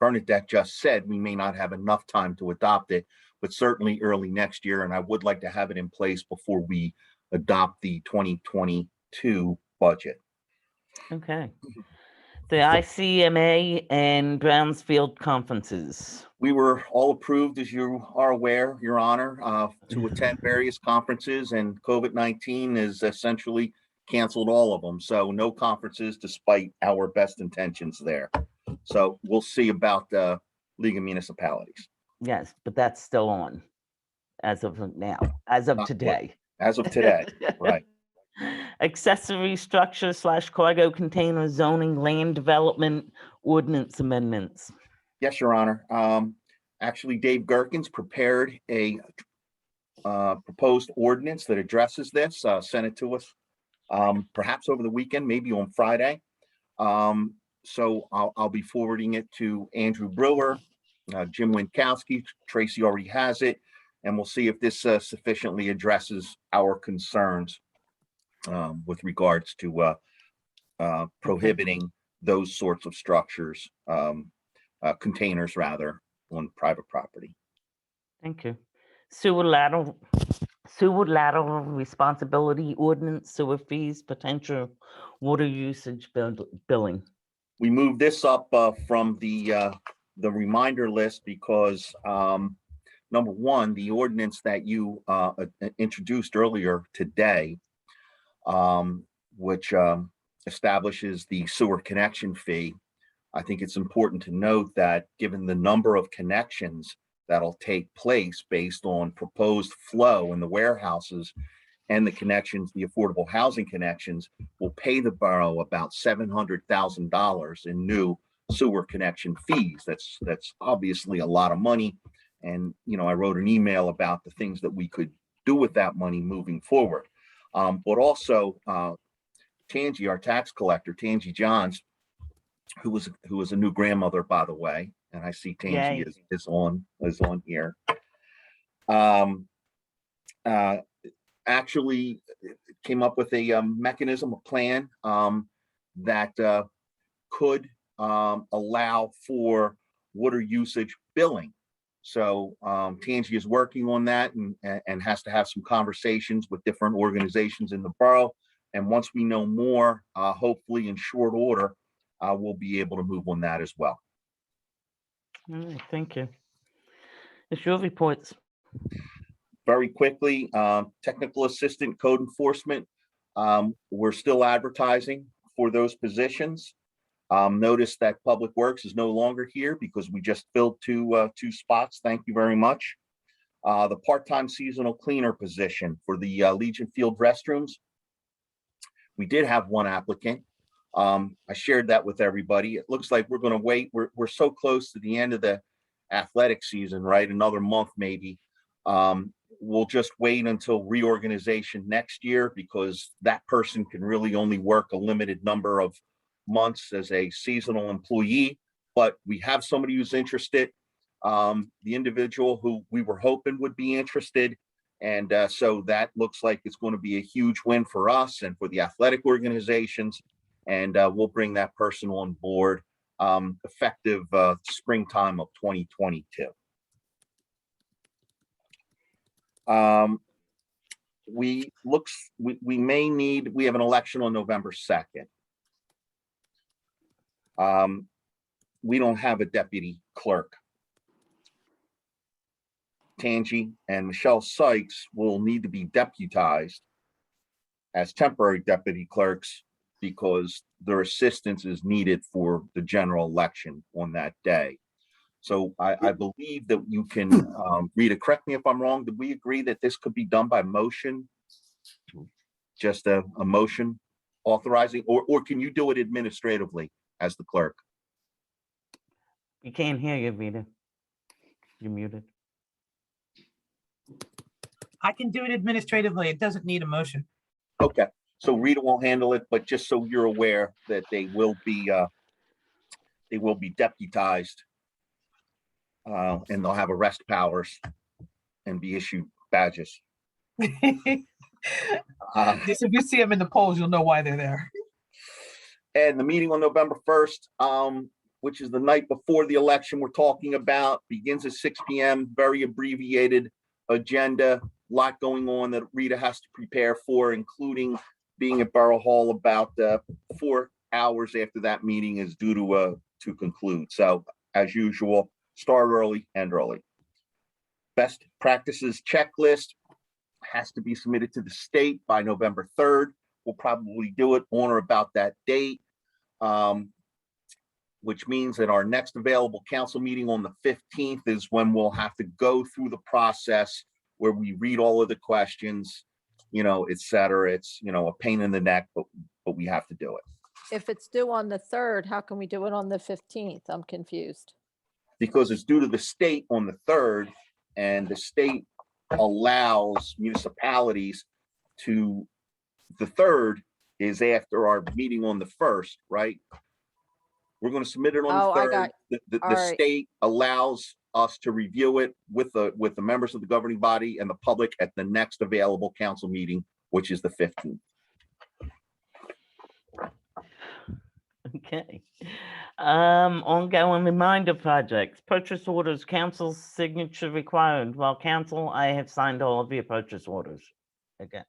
Bernadette just said. We may not have enough time to adopt it, but certainly early next year. And I would like to have it in place before we adopt the 2022 budget. Okay. The ICMA and Brownsfield conferences. We were all approved, as you are aware, Your Honor, to attend various conferences, and COVID-19 has essentially canceled all of them. So no conferences, despite our best intentions there. So we'll see about the League of Municipalities. Yes, but that's still on as of now, as of today. As of today, right. Accessory structure / cargo container zoning land development ordinance amendments. Yes, Your Honor. Actually, Dave Gerkins prepared a proposed ordinance that addresses this, sent it to us perhaps over the weekend, maybe on Friday. So I'll be forwarding it to Andrew Brewer, Jim Winkowski. Tracy already has it, and we'll see if this sufficiently addresses our concerns with regards to prohibiting those sorts of structures, containers rather, on private property. Thank you. Sewer sewer lateral responsibility ordinance, sewer fees, potential water usage billing. We moved this up from the reminder list because number one, the ordinance that you introduced earlier today, which establishes the sewer connection fee. I think it's important to note that given the number of connections that'll take place based on proposed flow in the warehouses and the connections, the affordable housing connections, will pay the borough about $700,000 in new sewer connection fees. That's obviously a lot of money. And, you know, I wrote an email about the things that we could do with that money moving forward. But also Tangi, our tax collector, Tangi Johns, who was a new grandmother, by the way, and I see Tangi is on here. Actually came up with a mechanism, a plan that could allow for water usage billing. So Tangi is working on that and has to have some conversations with different organizations in the borough. And once we know more, hopefully in short order, we'll be able to move on that as well. All right, thank you. It's your reports. Very quickly, technical assistant code enforcement. We're still advertising for those positions. Notice that Public Works is no longer here because we just filled two spots. Thank you very much. The part-time seasonal cleaner position for the Legion Field restrooms. We did have one applicant. I shared that with everybody. It looks like we're going to wait. We're so close to the end of the athletic season, right? Another month maybe. We'll just wait until reorganization next year because that person can really only work a limited number of months as a seasonal employee. But we have somebody who's interested, the individual who we were hoping would be interested. And so that looks like it's going to be a huge win for us and for the athletic organizations. And we'll bring that person on board effective springtime of 2022. We have an election on November 2nd. We don't have a deputy clerk. Tangi and Michelle Sykes will need to be deputized as temporary deputy clerks because their assistance is needed for the general election on that day. So I believe that you can, Rita, correct me if I'm wrong, did we agree that this could be done by motion? Just a motion authorizing, or can you do it administratively as the clerk? We can't hear you, Rita. You're muted. I can do it administratively. It doesn't need a motion. Okay, so Rita will handle it, but just so you're aware that they will be deputized and they'll have arrest powers and be issued badges. If you see them in the polls, you'll know why they're there. And the meeting on November 1st, which is the night before the election we're talking about, begins at 6 p.m. Very abbreviated agenda, a lot going on that Rita has to prepare for, including being at Borough Hall about 4 hours after that meeting is due to conclude. So as usual, start early, end early. Best practices checklist has to be submitted to the state by November 3rd. We'll probably do it on or about that date, which means that our next available council meeting on the 15th is when we'll have to go through the process where we read all of the questions, et cetera. It's, a pain in the neck, but we have to do it. If it's due on the 3rd, how can we do it on the 15th? I'm confused. Because it's due to the state on the 3rd, and the state allows municipalities to, the 3rd is after our meeting on the 1st, right? We're going to submit it on the 3rd. The state allows us to review it with the members of the governing body and the public at the next available council meeting, which is the 15th. Okay. Ongoing reminder projects, purchase orders, council's signature required. Well, council, I have signed all of your purchase orders again.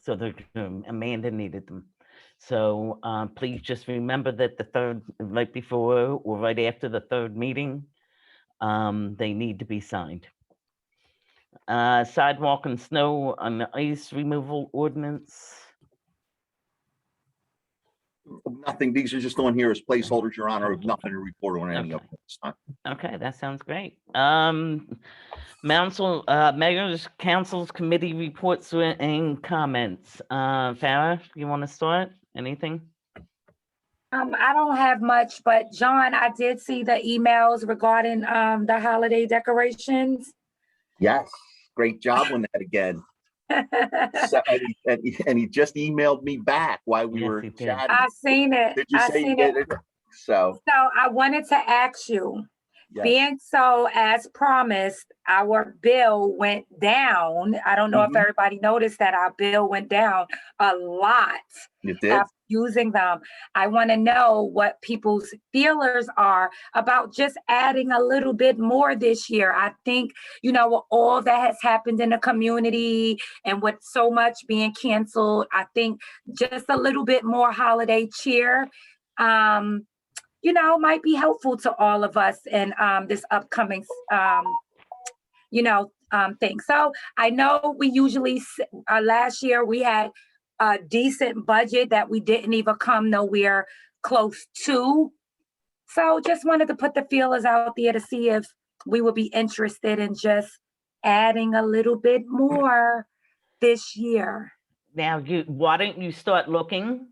So they're, Amanda needed them. So please just remember that the third, right before or right after the third meeting, they need to be signed. Sidewalk and snow and ice removal ordinance. Nothing. These are just on here as placeholders, Your Honor. Nothing to report on any of them. Okay, that sounds great. Mayor's Council's committee reports and comments. Farah, you want to start? Anything? I don't have much, but John, I did see the emails regarding the holiday decorations. Yes, great job on that again. So, and he just emailed me back while we were chatting. I seen it. Did you say you did it? So I wanted to ask you, yes. Being so, as promised, our bill went down. I don't know if everybody noticed that our bill went down a lot. It did. After using them. I want to know what people's feelers are about just adding a little bit more this year. I think, you know, with all that has happened in the community and with so much being canceled, I think just a little bit more holiday cheer, you know, might be helpful to all of us in this upcoming, thing. So I know we usually, last year we had a decent budget that we didn't even come nowhere close to. So just wanted to put the feelers out there to see if we would be interested in just adding a little bit more this year. Now, why don't you start looking?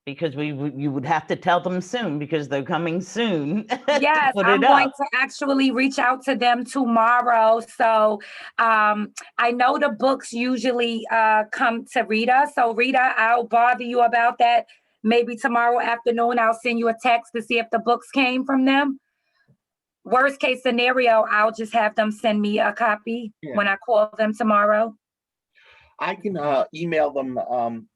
Because you would have to tell them soon because they're coming soon. Yes, I'm going to actually reach out to them tomorrow. So I know the books usually come to Rita. So Rita, I'll bother you about that. Maybe tomorrow afternoon, I'll send you a text to see if the books came from them. Worst case scenario, I'll just have them send me a copy when I call them tomorrow. I can email them.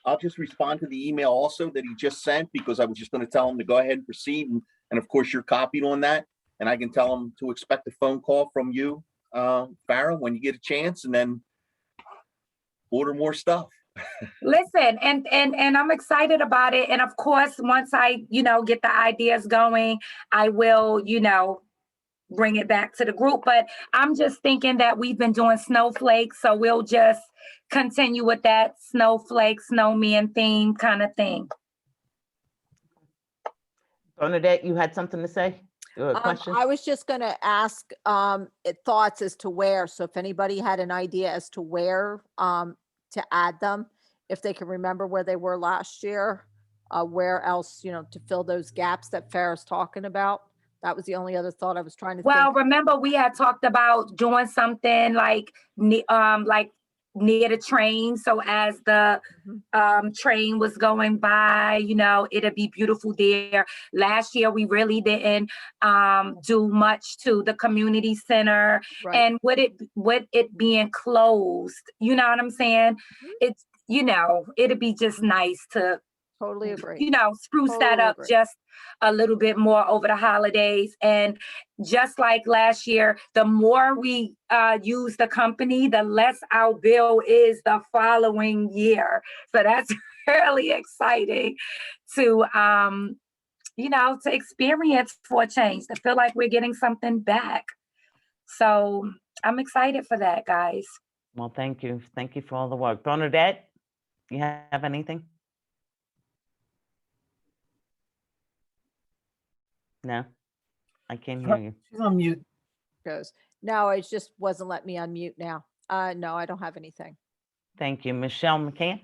I'll just respond to the email also that he just sent because I was just going to tell him to go ahead and proceed. And of course, you're copied on that. And I can tell him to expect a phone call from you, Farah, when you get a chance, and then order more stuff. Listen, and I'm excited about it. And of course, once I, get the ideas going, I will, bring it back to the group. But I'm just thinking that we've been doing snowflakes, so we'll just continue with that snowflake, snowman theme kind of thing. Bernadette, you had something to say? Or a question? I was just going to ask thoughts as to where. So if anybody had an idea as to where to add them, if they can remember where they were last year, where else, to fill those gaps that Farah's talking about. That was the only other thought I was trying to think. Remember we had talked about doing something like near the train. So as the train was going by, it'd be beautiful there. Last year, we really didn't do much to the community center. Right. And with it being closed, you know what I'm saying? It's, it'd be just nice to totally agree. Spruce that up just a little bit more over the holidays. And just like last year, the more we use the company, the less our bill is the following year. So that's really exciting to, to experience for a change, to feel like we're getting something back. So I'm excited for that, guys. Well, thank you. Thank you for all the work. Bernadette, you have anything? No, I can't hear you. She's on mute. No, it just wasn't letting me unmute now. No, I don't have anything. Thank you. Michelle McCann?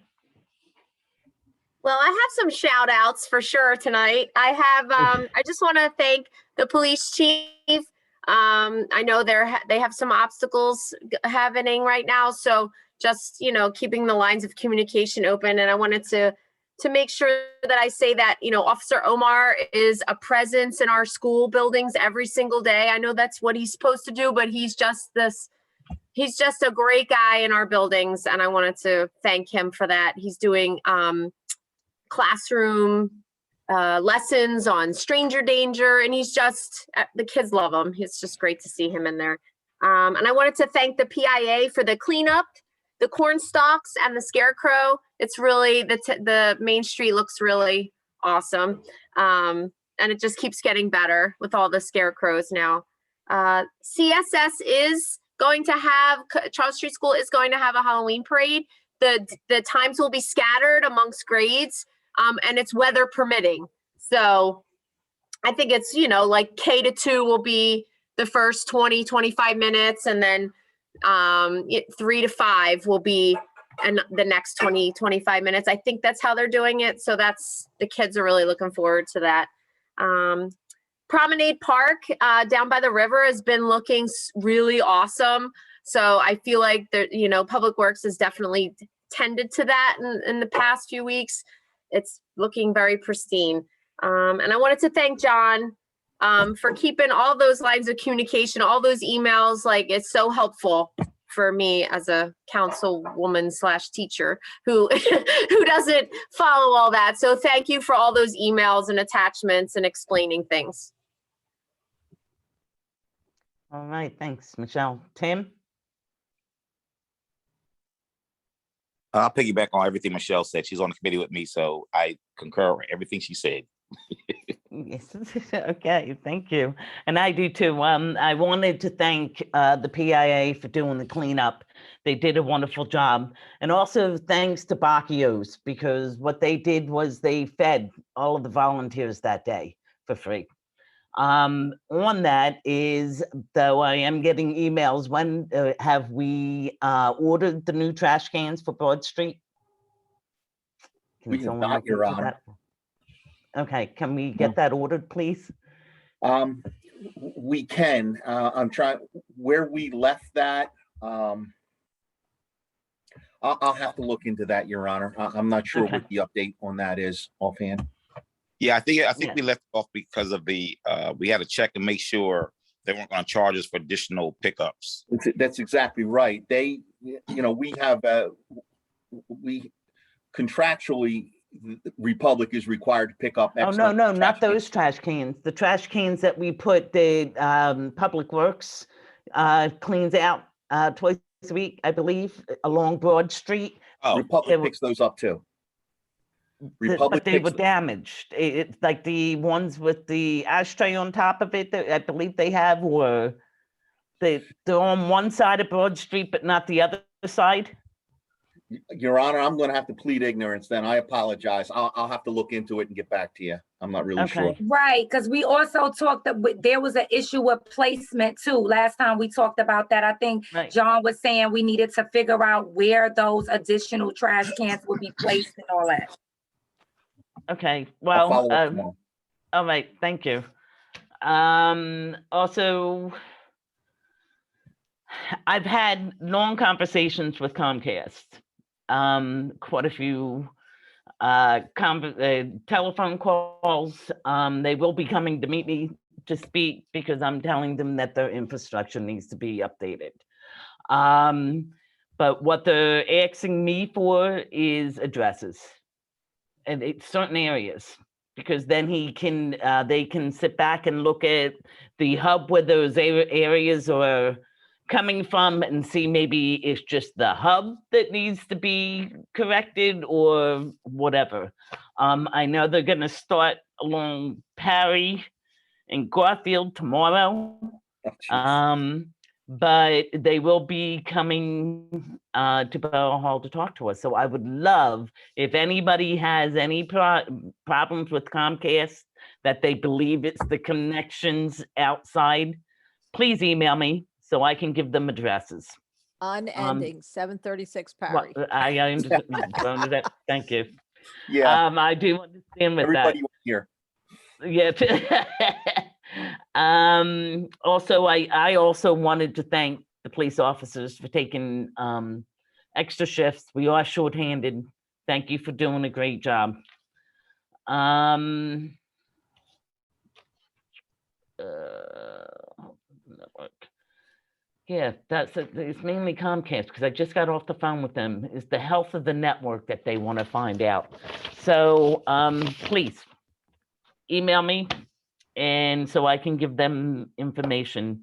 Well, I have some shout outs for sure tonight. I have, I just want to thank the police chief. I know they have some obstacles happening right now. So just, keeping the lines of communication open. And I wanted to make sure that I say that, Officer Omar is a presence in our school buildings every single day. I know that's what he's supposed to do, but he's just a great guy in our buildings. And I wanted to thank him for that. He's doing classroom lessons on stranger danger, and he's just, the kids love him. It's just great to see him in there. And I wanted to thank the PIA for the cleanup, the corn stalks and the scarecrow. It's really, the main street looks really awesome. And it just keeps getting better with all the scarecrows now. CSS is going to have, Charles Street School is going to have a Halloween parade. The times will be scattered amongst grades, and it's weather permitting. So I think it's, you know, like K to 2 will be the first 20, 25 minutes, and then 3 to 5 will be the next 20, 25 minutes. I think that's how they're doing it. So the kids are really looking forward to that. Promenade Park down by the river has been looking really awesome. So I feel like you know, Public Works has definitely tended to that in the past few weeks. It's looking very pristine. And I wanted to thank John for keeping all those lines of communication, all those emails. Like, it's so helpful for me as a councilwoman / teacher who doesn't follow all that. So thank you for all those emails and attachments and explaining things. All right, thanks, Michelle. Tim? I'll piggyback on everything Michelle said. She's on the committee with me, so I concur with everything she said. Yes, okay, thank you. And I do too. I wanted to thank the PIA for doing the cleanup. They did a wonderful job. And also thanks to Bacchios, because what they did was they fed all of the volunteers that day for free. On that is, though, I am getting emails. When have we ordered the new trash cans for Broad Street? We can not, Your Honor. Okay, can we get that ordered, please? We can. I'm trying, where we left that, I'll have to look into that, Your Honor. I'm not sure what the update on that is offhand. Yeah, I think we left off because of the we had to check and make sure they weren't going to charge us for additional pickups. That's exactly right. They, you know, we have we contractually, Republic is required to pick up. Oh, no, not those trash cans. The trash cans that we put, the Public Works cleans out twice a week, I believe, along Broad Street. Oh, Republic picks those up too. But they were damaged. It's like the ones with the ashtray on top of it that I believe they have, or they're on one side of Broad Street, but not the other side. Your Honor, I'm going to have to plead ignorance then. I apologize. I'll have to look into it and get back to you. I'm not really sure. Right, because we also talked that there was an issue with placement too. Last time we talked about that, I think John was saying we needed to figure out where those additional trash cans would be placed and all that. Okay, well, all right, thank you. Also, I've had long conversations with Comcast. Quite a few telephone calls. They will be coming to meet me to speak because I'm telling them that their infrastructure needs to be updated. But what they're asking me for is addresses and certain areas, because then they can sit back and look at the hub where those areas are coming from and see maybe it's just the hub that needs to be corrected or whatever. I know they're going to start along Parry and Garfield tomorrow, but they will be coming to Borough Hall to talk to us. So I would love if anybody has any problems with Comcast, that they believe it's the connections outside, please email me so I can give them addresses. Unending, 736 Parry. I understand. Thank you. Yeah. I do understand with Everybody that. here. Yeah. Also, I also wanted to thank the police officers for taking extra shifts. We are shorthanded. Thank you for doing a great job. Yeah, it's mainly Comcast, because I just got off the phone with them. It's the health of the network that they want to find out. So please email me, and so I can give them information.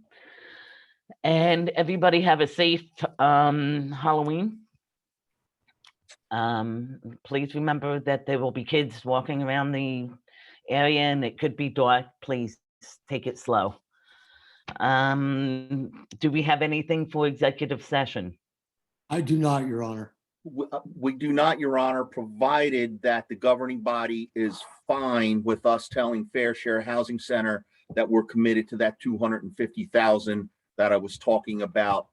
And everybody have a safe Halloween. Please remember that there will be kids walking around the area and it could be dark. Please take it slow. Do we have anything for executive session? I do not, Your Honor. We do not, Your Honor, provided that the governing body is fine with us telling Fair Share Housing Center that we're committed to that 250,000 that I was talking about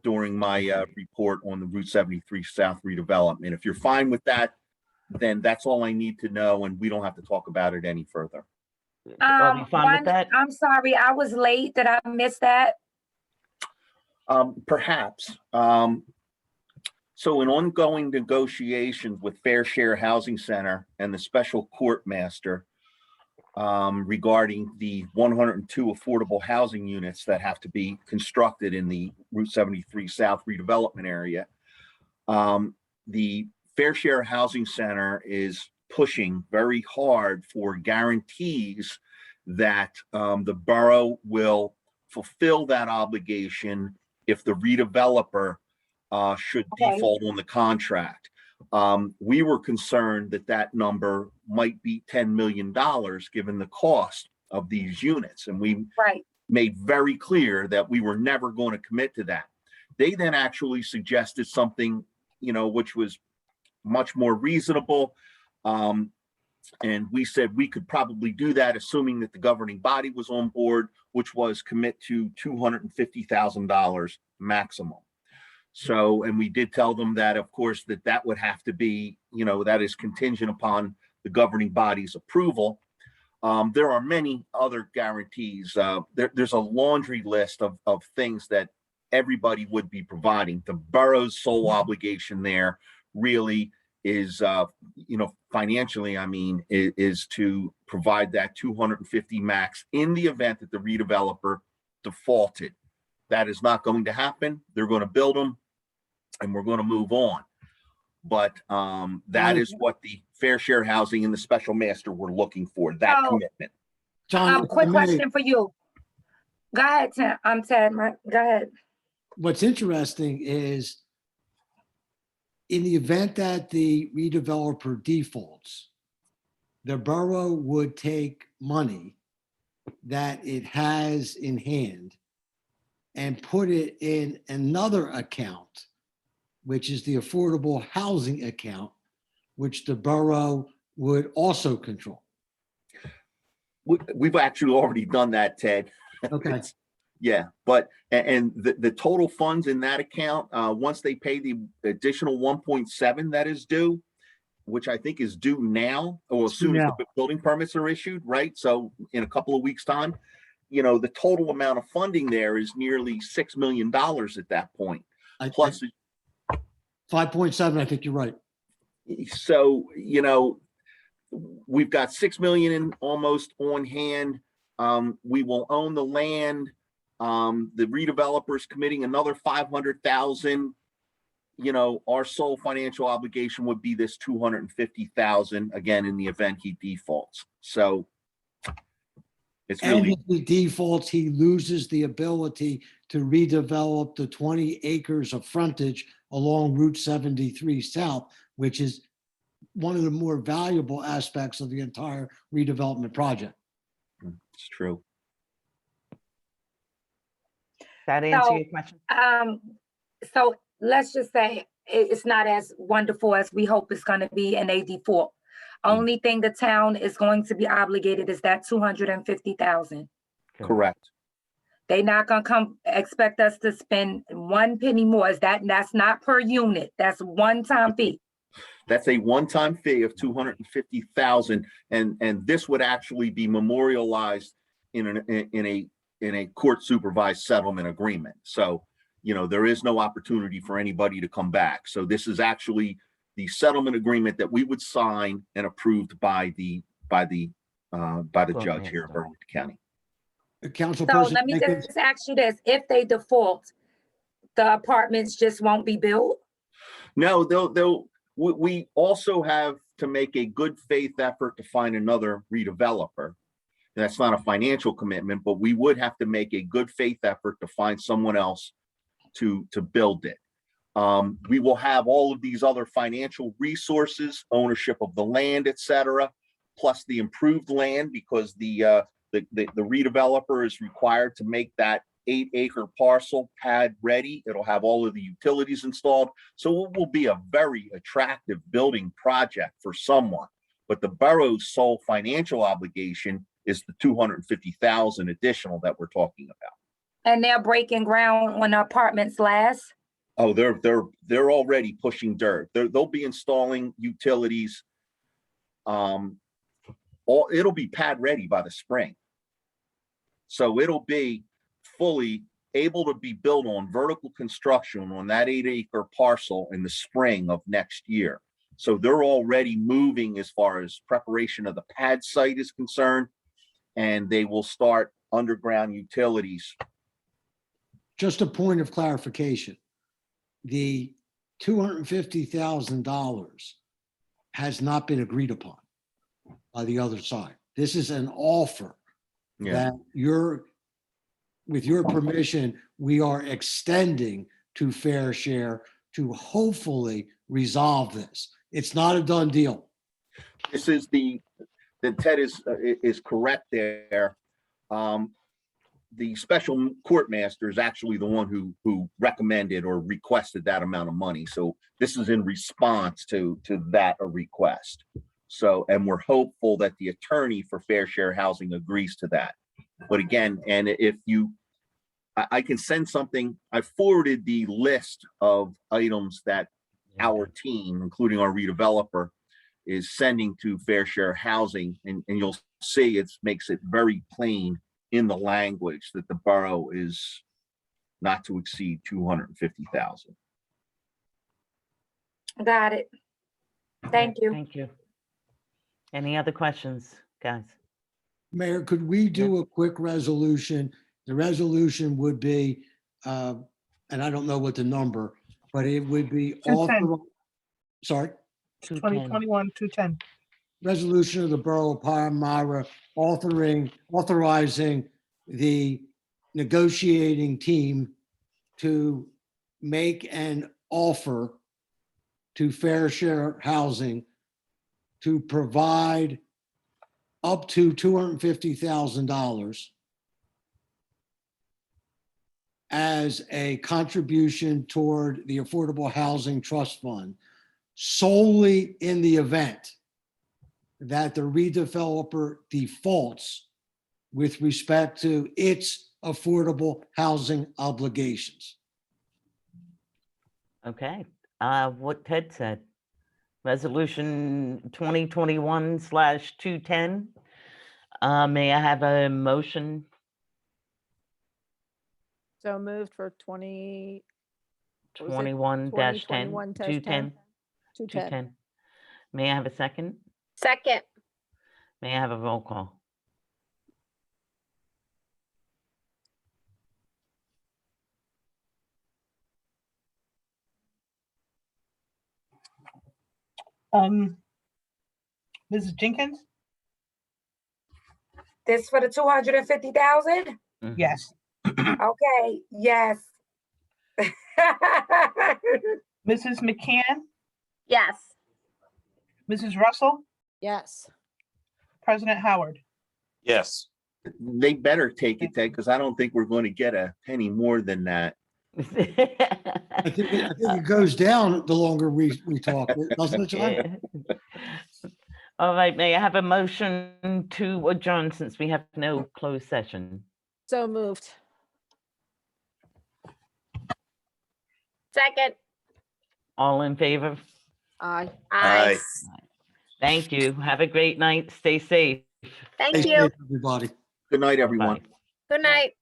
during my report on the Route 73 South redevelopment. If you're fine with that, then that's all I need to know, and we don't have to talk about it any further. Are we fine with that? I'm sorry, I was late. Did I miss that? Perhaps. So in ongoing negotiations with Fair Share Housing Center and the special court master regarding the 102 affordable housing units that have to be constructed in the Route 73 South redevelopment area, the Fair Share Housing Center is pushing very hard for guarantees that the borough will fulfill that obligation if the redeveloper should default on the contract. We were concerned that that number might be $10 million given the cost of these units. And we made very clear that we were never going to commit to that. They then actually suggested something, which was much more reasonable. And we said we could probably do that, assuming that the governing body was on board, which was commit to $250,000 maximum. So, and we did tell them that, of course, that would have to be, that is contingent upon the governing body's approval. There are many other guarantees. There's a laundry list of things that everybody would be providing. The borough's sole obligation there really is, financially, is to provide that 250 max in the event that the redeveloper defaulted. That is not going to happen. They're going to build them and we're going to move on. But that is what the Fair Share Housing and the special master were looking for, that commitment. John, Quick question for you. Go ahead, Ted. Ted, go ahead. What's interesting is in the event that the redeveloper defaults, the borough would take money that it has in hand and put it in another account, which is the affordable housing account, which the borough would also control. We've actually already done that, Ted. Okay. Yeah, but and the total funds in that account, once they pay the additional 1.7 that is due, which I think is due now, or as soon as the building permits are issued, right? So in a couple of weeks' time, the total amount of funding there is nearly $6 million at that point. Plus 5.7, I think you're right. So, we've got 6 million almost on hand. We will own the land. The redeveloper is committing another 500,000. Our sole financial obligation would be this 250,000 again in the event he defaults. So it's really, and if he defaults, he loses the ability to redevelop the 20 acres of frontage along Route 73 South, which is one of the more valuable aspects of the entire redevelopment project. It's true. That answer your question? So let's just say it's not as wonderful as we hope it's going to be in a default. Only thing the town is going to be obligated is that 250,000. Correct. They're not going to expect us to spend 1 penny more. That's not per unit. That's one-time fee. That's a one-time fee of 250,000, and this would actually be memorialized in a court supervised settlement agreement. So, there is no opportunity for anybody to come back. So this is actually the settlement agreement that we would sign and approved by the judge here in Burlington County. Council So let me just ask you this: if they default, the apartments just won't be built? No, we also have to make a good faith effort to find another redeveloper. That's not a financial commitment, but we would have to make a good faith effort to find someone else to build it. We will have all of these other financial resources, ownership of the land, et cetera, plus the improved land, because the redeveloper is required to make that 8-acre parcel pad ready. It'll have all of the utilities installed. So it will be a very attractive building project for someone. But the borough's sole financial obligation is the 250,000 additional that we're talking about. And they're breaking ground on the apartments last. Oh, they're already pushing dirt. They'll be installing utilities. It'll be pad ready by the spring. So it'll be fully able to be built on vertical construction on that 8-acre parcel in the spring of next year. So they're already moving as far as preparation of the pad site is concerned, and they will start underground utilities. Just a point of clarification. The $250,000 has not been agreed upon by the other side. This is an offer that with your permission, we are extending to Fair Share to hopefully resolve this. It's not a done deal. This is Ted is correct there. The special court master is actually the one who recommended or requested that amount of money. So this is in response to that request. So, and we're hopeful that the attorney for Fair Share Housing agrees to that. But again, and if I can send something, I forwarded the list of items that our team, including our redeveloper, is sending to Fair Share Housing, and you'll see it makes it very plain in the language that the borough is not to exceed 250,000. Got it. Thank you. Thank you. Any other questions, guys? Mayor, could we do a quick resolution? The resolution would be, and I don't know what the number, but it would be 210. Sorry? 2021-210. Resolution of the Borough of Palmyra authorizing the negotiating team to make an offer to Fair Share Housing to provide up to $250,000 as a contribution toward the Affordable Housing Trust Fund, solely in the event that the redeveloper defaults with respect to its affordable housing obligations. Okay, what Ted said. Resolution 2021/210. May I have a motion? So moved for 21-210. 210. May I have a second? Second. May I have a roll call? Mrs. Jenkins? This for the 250,000? Yes. Okay, yes. Mrs. McCann? Yes. Mrs. Russell? Yes. President Howard? Yes. They better take it, Ted, because I don't think we're going to get a penny more than that. I think it goes down the longer we talk, doesn't it, John? All right, may I have a motion to adjourn since we have no closed session? So moved. Second. All in favor? Aye. Aye. Thank you. Have a great night. Stay safe. Thank Stay you. safe, everybody. Good night, everyone. Bye. Good night.